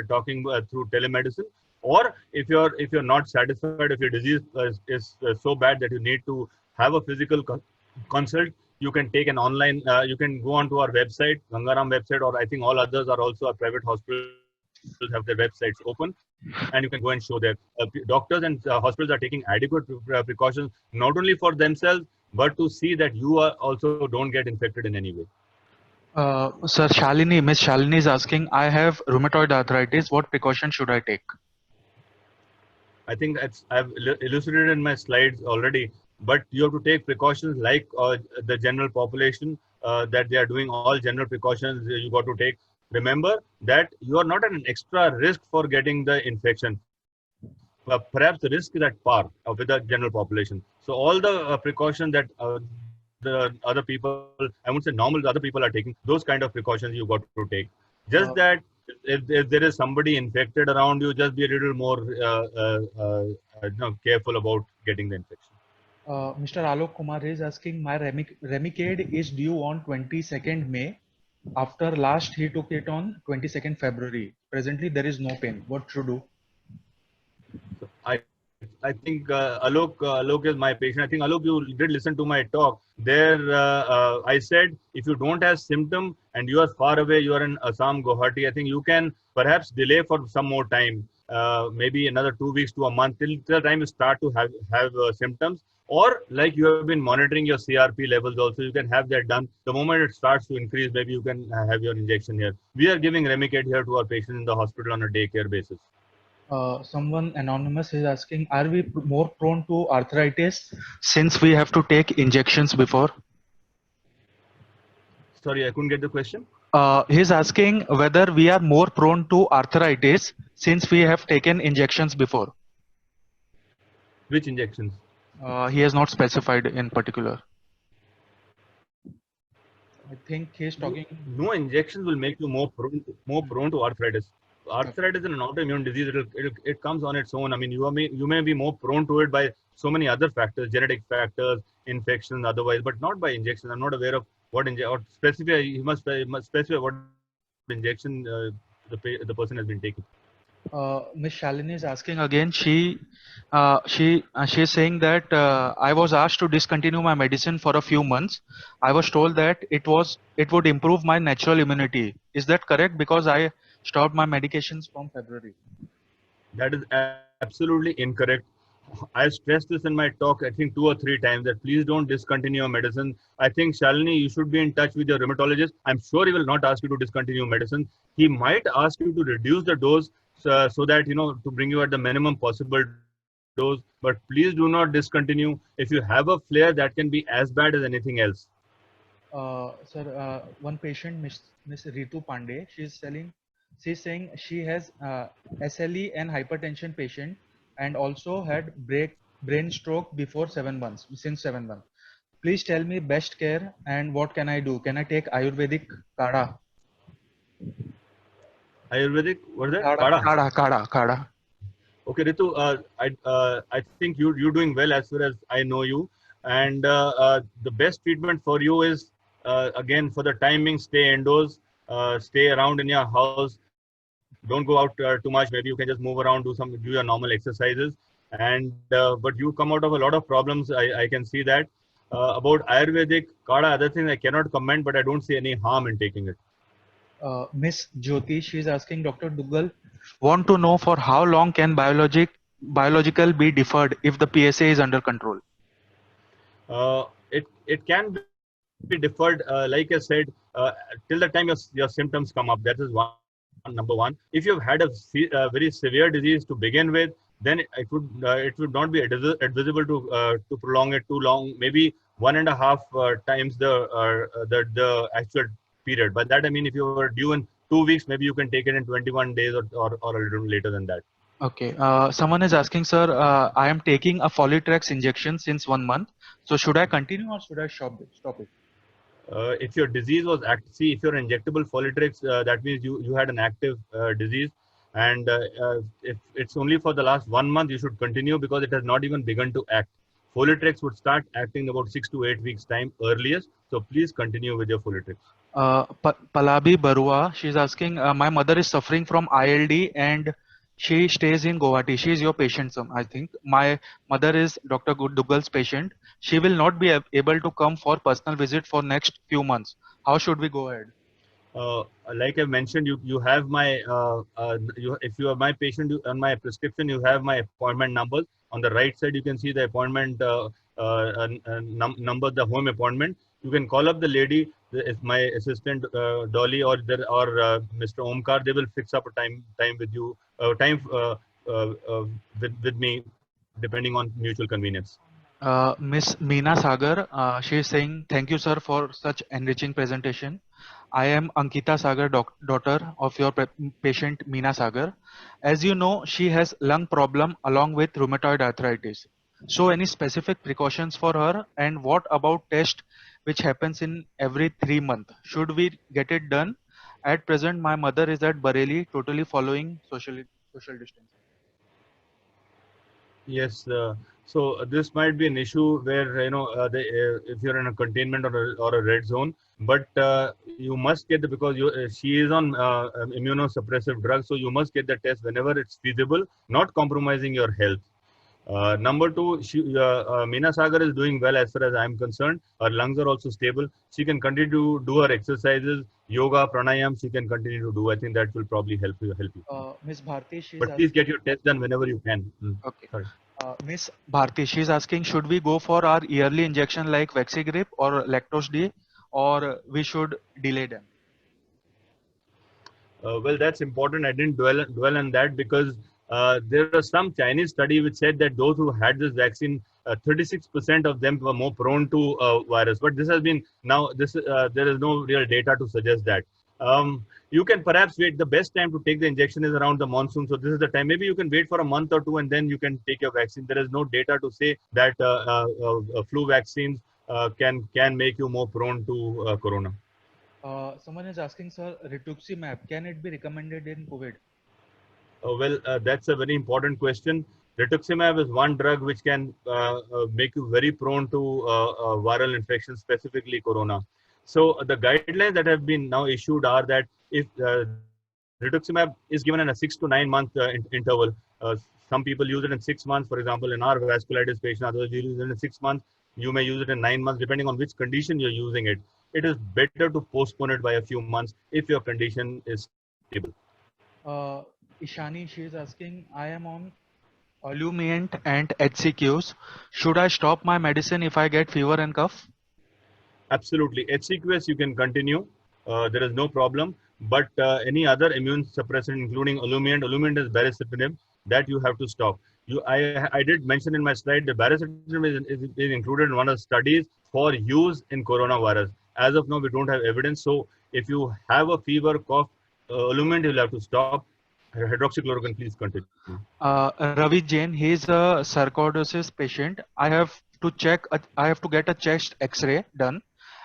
talking through telemedicine, or if you're not satisfied, if your disease is so bad that you need to have a physical consult, you can take an online. You can go onto our website, Gangaram website, or I think all others are also our private hospitals have their websites open, and you can go and show there. Doctors and hospitals are taking adequate precautions not only for themselves but to see that you are also don't get infected in any way. Sir, Miss Shalini is asking, I have rheumatoid arthritis. What precaution should I take? I think I've elucidated in my slides already, but you have to take precautions like the general population that they are doing all general precautions you got to take. Remember that you are not at an extra risk for getting the infection. Perhaps the risk is at par with the general population. So all the precautions that the other people, I won't say normal, the other people are taking, those kind of precautions you got to take. Just that if there is somebody infected around you, just be a little more careful about getting the infection. Mr. Alok Kumar is asking, my Remicade is due on 22nd May. After last he took it on 22nd February. Presently there is no pain. What should do? So I think Alok is my patient. I think Alok, you did listen to my talk. There, I said if you don't have symptom and you are far away, you are in Assam, Guwahati. I think you can perhaps delay for some more time, maybe another 2 weeks to a month till the time you start to have symptoms. Or like you have been monitoring your CRP levels also, you can have that done. The moment it starts to increase, maybe you can have your injection here. We are giving Remicade here to our patients in the hospital on a daycare basis. Someone anonymous is asking, are we more prone to arthritis since we have to take injections before? Sorry, I couldn't get the question. He's asking whether we are more prone to arthritis since we have taken injections before. Which injections? He has not specified in particular. I think he's talking. No injections will make you more prone to arthritis. Arthritis is an autoimmune disease. It comes on its own. I mean, you may be more prone to it by so many other factors, genetic factors, infections, otherwise, but not by injections. I'm not aware of what or specify. He must specify what injection the person has been taking. Miss Shalini is asking again. She's saying that I was asked to discontinue my medicine for a few months. I was told that it would improve my natural immunity. Is that correct? Because I stopped my medications from February. That is absolutely incorrect. I stressed this in my talk, I think 2 or 3 times, that please don't discontinue your medicine. I think, Shalini, you should be in touch with your rheumatologist. I'm sure he will not ask you to discontinue medicine. He might ask you to reduce the dose so that, to bring you at the minimum possible dose. But please do not discontinue. If you have a flare, that can be as bad as anything else. Sir, one patient, Miss Ritu Pandey, she's saying she has SLE and hypertension patient and also had brain stroke before 7 months, since 7 months. Please tell me best care and what can I do? Can I take Ayurvedic Kada? Ayurvedic, what is that? Kada. Okay, Ritu, I think you're doing well as far as I know you. And the best treatment for you is, again, for the timing, stay indoors, stay around in your house. Don't go out too much. Maybe you can just move around, do your normal exercises. And but you come out of a lot of problems. I can see that. About Ayurvedic, Kada, other things I cannot comment, but I don't see any harm in taking it. Miss Jyoti, she is asking Dr. Duggal, want to know for how long can biological be deferred if the PSA is under control? It can be deferred, like I said, till the time your symptoms come up. That is number one. If you've had a very severe disease to begin with, then it would not be advisable to prolong it too long. Maybe 1.5 times the actual period. By that I mean, if you were due in 2 weeks, maybe you can take it in 21 days or a little later than that. Okay. Someone is asking, sir, I am taking a Folitrax injection since 1 month. So should I continue or should I stop it? If your disease was see, if you're injectable Folitrix, that means you had an active disease, and if it's only for the last 1 month, you should continue because it has not even begun to act. Folitrix would start acting about 6 to 8 weeks time earliest, so please continue with your Folitrix. Palabi Barua, she's asking, my mother is suffering from ILD and she stays in Guwahati. She is your patient, I think. My mother is Dr. Dugal's patient. She will not be able to come for personal visit for next few months. How should we go ahead? Uh, like I mentioned, you have my if you are my patient on my prescription, you have my appointment numbers. On the right side, you can see the appointment number, the home appointment. You can call up the lady, if my assistant Dolly or Mr. Omkar. They will fix up a time with you, with me, depending on mutual convenience. Miss Meena Sagar, she is saying, thank you, sir, for such enriching presentation. I am Ankita Sagar, daughter of your patient Meena Sagar. As you know, she has lung problem along with rheumatoid arthritis. So any specific precautions for her, and what about test which happens in every 3 months? Should we get it done? At present, my mother is at Bareilly, totally following social distancing. Yes, this might be an issue where if you're in a containment or a red zone, but you must get because she is on immunosuppressive drugs, so you must get the test whenever it's feasible, not compromising your health. Number two, Meena Sagar is doing well as far as I'm concerned. Her lungs are also stable. She can continue to do her exercises, yoga, pranayam. She can continue to do. I think that will probably help you. Miss Bharti, But please get your test done whenever you can. okay. Sorry. Miss Bharti, she's asking, should we go for our yearly injection like Vaxigrip or Lactose D, or we should delay them? Well, that's important. I didn't dwell on that because there was some Chinese study which said that those who had this vaccine, 36% of them were more prone to virus. But this has been now there is no real data to suggest that. You can perhaps wait. The best time to take the injection is around the monsoon. So this is the time. Maybe you can wait for a month or two and then you can take your vaccine. There is no data to say that flu vaccines can make you more prone to corona. Someone is asking, sir, rituximab, can it be recommended in COVID? That's a very important question. Rituximab is one drug which can make you very prone to viral infections, specifically corona. So the guidelines that have been now issued are that if rituximab is given in a 6 to 9 month interval, some people use it in 6 months. For example, in our vasculitis patient, others use it in 6 months. You may use it in 9 months, depending on which condition you're using it. It is better to postpone it by a few months if your condition is stable. Ishani, she is asking, I am on Olumiant and HCQs. Should I stop my medicine if I get fever and cough? Absolutely. HCQS you can continue. There is no problem. But any other immune suppressant, including Olumiant is baricitinib, that you have to stop. I did mention in my slide that baricitinib is included in one of the studies for use in coronavirus. As of now, we don't have evidence. So if you have a fever, cough, Olumiant you'll have to stop. Hydroxychloroquine, please continue. Ravi Jain, he is a sarcoidosis patient. I have to get a chest X-ray done,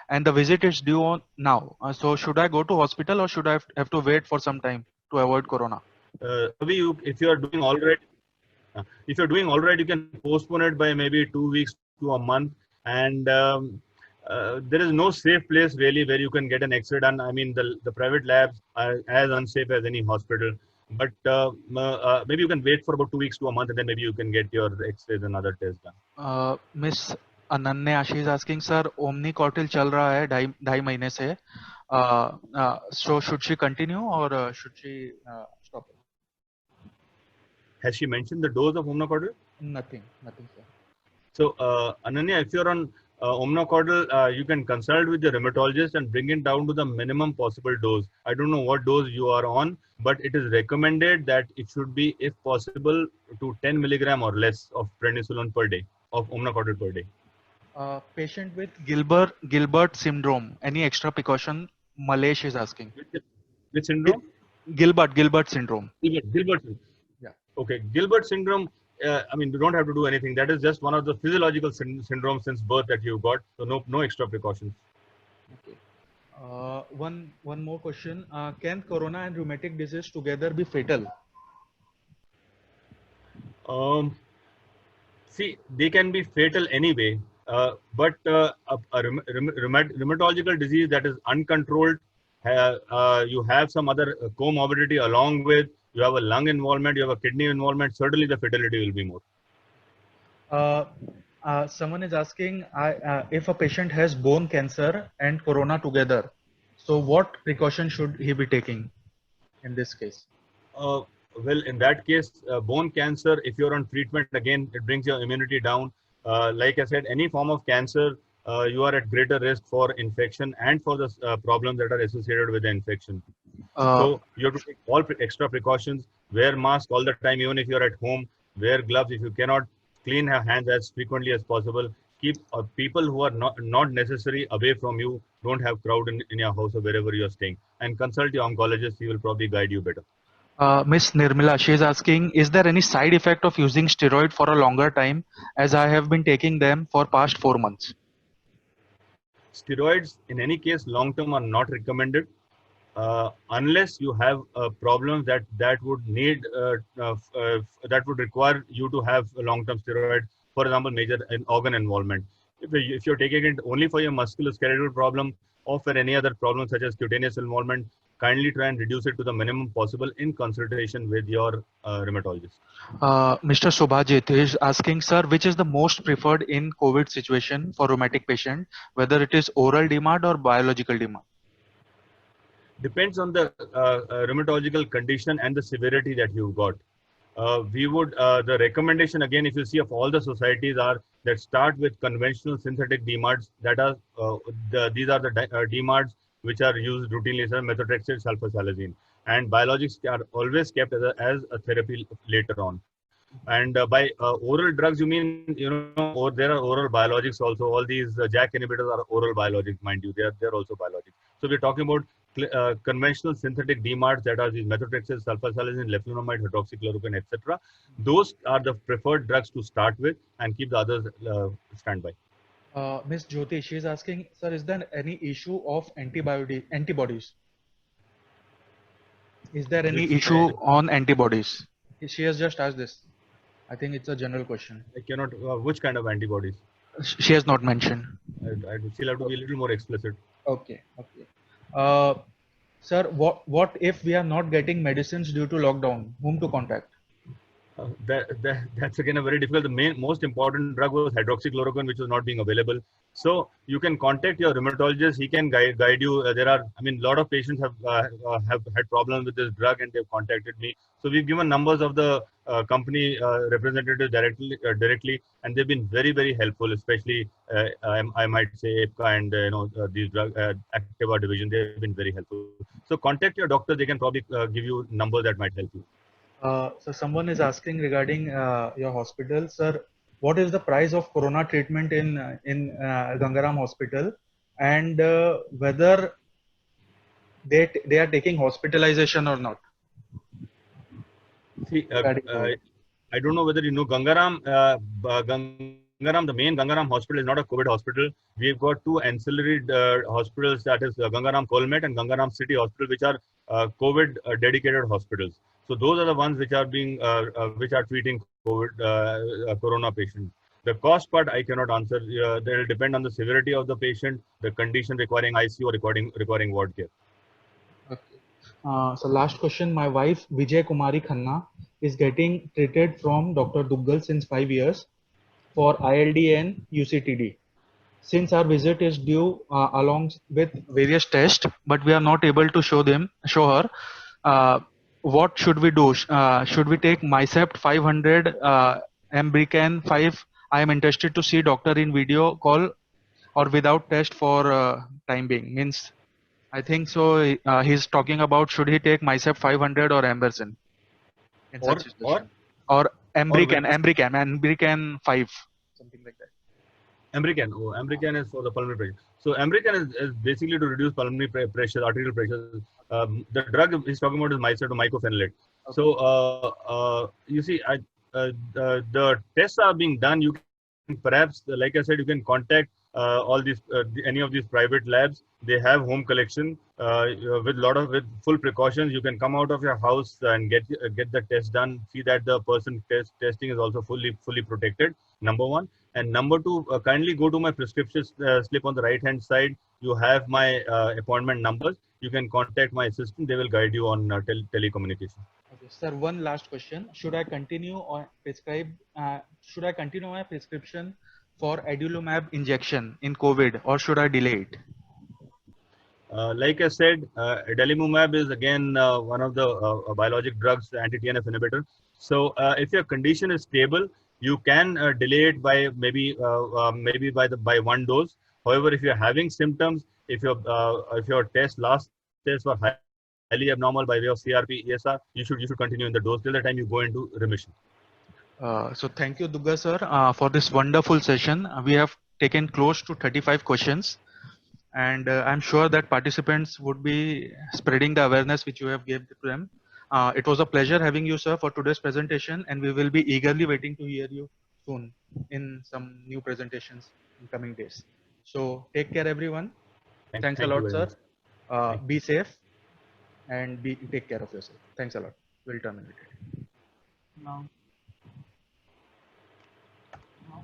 and the visit is due on now. So should I go to hospital or should I have to wait for some time to avoid corona? Ravi, if you are doing all right, you can postpone it by maybe 2 weeks to a month. And there is no safe place really where you can get an X-ray done. I mean, the private labs are as unsafe as any hospital. But maybe you can wait for about 2 weeks to a month, and then maybe you can get your X-rays and other tests done. Miss Ananya, she is asking, sir, Omnicortil चल रहा है ढाई महीने से. So should she continue or should she stop it? Has she mentioned the dose of Omnicortil? Nothing, sir. So Ananya, if you're on Omnicortil, you can consult with the rheumatologist and bring it down to the minimum possible dose. I don't know what dose you are on, but it is recommended that it should be, if possible, to 10 milligram or less of prednisolone per day, of Omnicortil per day. Patient with Gilbert syndrome. Any extra precaution? Malesh is asking. Which syndrome? Gilbert syndrome. Gilbert syndrome. Yeah. Okay, Gilbert syndrome. I mean, you don't have to do anything. That is just one of the physiological syndromes since birth that you got. So no extra precautions. Okay. One more question. Can corona and rheumatic disease together be fatal? Um, See, they can be fatal anyway. But a rheumatological disease that is uncontrolled, you have some other comorbidity along with, you have a lung involvement, you have a kidney involvement. Certainly, the fatality will be more. Uh, Someone is asking if a patient has bone cancer and corona together. So what precaution should he be taking in this case? Uh, well, in that case, bone cancer, if you're on treatment, again, it brings your immunity down. Like I said, any form of cancer, you are at greater risk for infection and for the problems that are associated with the infection. Uh, So you have to take all extra precautions, wear mask all the time, even if you're at home, wear gloves. If you cannot, clean your hands as frequently as possible. Keep people who are not necessary away from you. Don't have crowd in your house or wherever you're staying. And consult your oncologist. He will probably guide you better. Miss Nirmala, she is asking, is there any side effect of using steroid for a longer time, as I have been taking them for past 4 months? Steroids, in any case, long term are not recommended unless you have problems that would need that would require you to have a long term steroid. For example, major organ involvement. If you're taking it only for your musculoskeletal problem or for any other problem such as cutaneous involvement, kindly try and reduce it to the minimum possible in consultation with your rheumatologist. Mr. Subhajit is asking, sir, which is the most preferred in COVID situation for rheumatic patient, whether it is oral DMARD or biological DMARD? Depends on the rheumatological condition and the severity that you've got. We would the recommendation again, if you see, of all the societies, are that start with conventional synthetic DMARDs. That are these are the DMARDs which are used routinely, such as methotrexate, sulfasalazine, and biologics are always kept as a therapy later on. And by oral drugs, you mean, or there are oral biologics also. All these JAK inhibitors are oral biologics, mind you. They're also biologics. So we're talking about conventional synthetic DMARDs, that are these methotrexate, sulfasalazine, leflunomide, hydroxychloroquine, etc. Those are the preferred drugs to start with, and keep the others standby. Miss Jyoti, she is asking, sir, is there any issue of antibodies? Is there any issue on antibodies? She has just asked this. I think it's a general question. I cannot. Which kind of antibodies? She has not mentioned. I still have to be a little more explicit. Okay. Sir, what if we are not getting medicines due to lockdown? Whom to contact? That's again a very difficult. The most important drug was hydroxychloroquine, which was not being available. So you can contact your rheumatologist. He can guide you. A lot of patients have had problems with this drug, and they've contacted me. So we've given numbers of the company representatives directly, and they've been very, very helpful. Especially, I might say EPCA and these drug Activa division. They've been very helpful. So contact your doctor. They can probably give you numbers that might help you. So someone is asking regarding your hospital, sir. What is the price of corona treatment in Gangaram Hospital, and whether they are taking hospitalization or not? See, I don't know whether you know Gangaram. Gangaram, the main Gangaram hospital is not a COVID hospital. We've got two ancillary hospitals, that is Gangaram Colmet and Gangaram City Hospital, which are COVID dedicated hospitals. So those are the ones which are treating COVID corona patients. The cost part I cannot answer. They will depend on the severity of the patient, the condition requiring ICU or requiring ward care. Okay. So last question. My wife Vijay Kumari Khanna is getting treated from Dr. Duggal since 5 years for ILD and UCTD. Since our visit is due along with various tests, but we are not able to show her, what should we do? Should we take Mycept 500, Ambrican 5? I am interested to see doctor in video call or without test for time being. Means, I think so. He's talking about should he take Mycept 500 or Amberson in such situation, or Ambrican 5, something like that. Ambrican is for the pulmonary pressure. So Ambrican is basically to reduce pulmonary pressure, arterial pressure. The drug he's talking about is Mycept or mycophenolate. So you see, the tests are being done. You can perhaps, like I said, you can contact all these any of these private labs. They have home collection with full precautions. You can come out of your house and get the test done. See that the person testing is also fully protected. Number one. And number two, kindly go to my prescription slip on the right hand side. You have my appointment numbers. You can contact my assistant. They will guide you on telecommunication. Okay, sir, one last question. Should I continue my prescription for Adalimumab injection in COVID, or should I delay it? Like I said, adalimumab is again one of the biologic drugs, anti-TNF inhibitor. So if your condition is stable, you can delay it by maybe by one dose. However, if you're having symptoms, if your last test were highly abnormal by way of CRP, ESR, you should continue in the dose till the time you go into remission. So thank you, Dugga sir, for this wonderful session. We have taken close to 35 questions, and I'm sure that participants would be spreading the awareness which you have given to them. It was a pleasure having you, sir, for today's presentation, and we will be eagerly waiting to hear you soon in some new presentations in coming days. So take care, everyone. Thanks a Thank you lot, very sir. much. Be safe and take care of yourself. Thanks a lot. We'll terminate it. Now, now,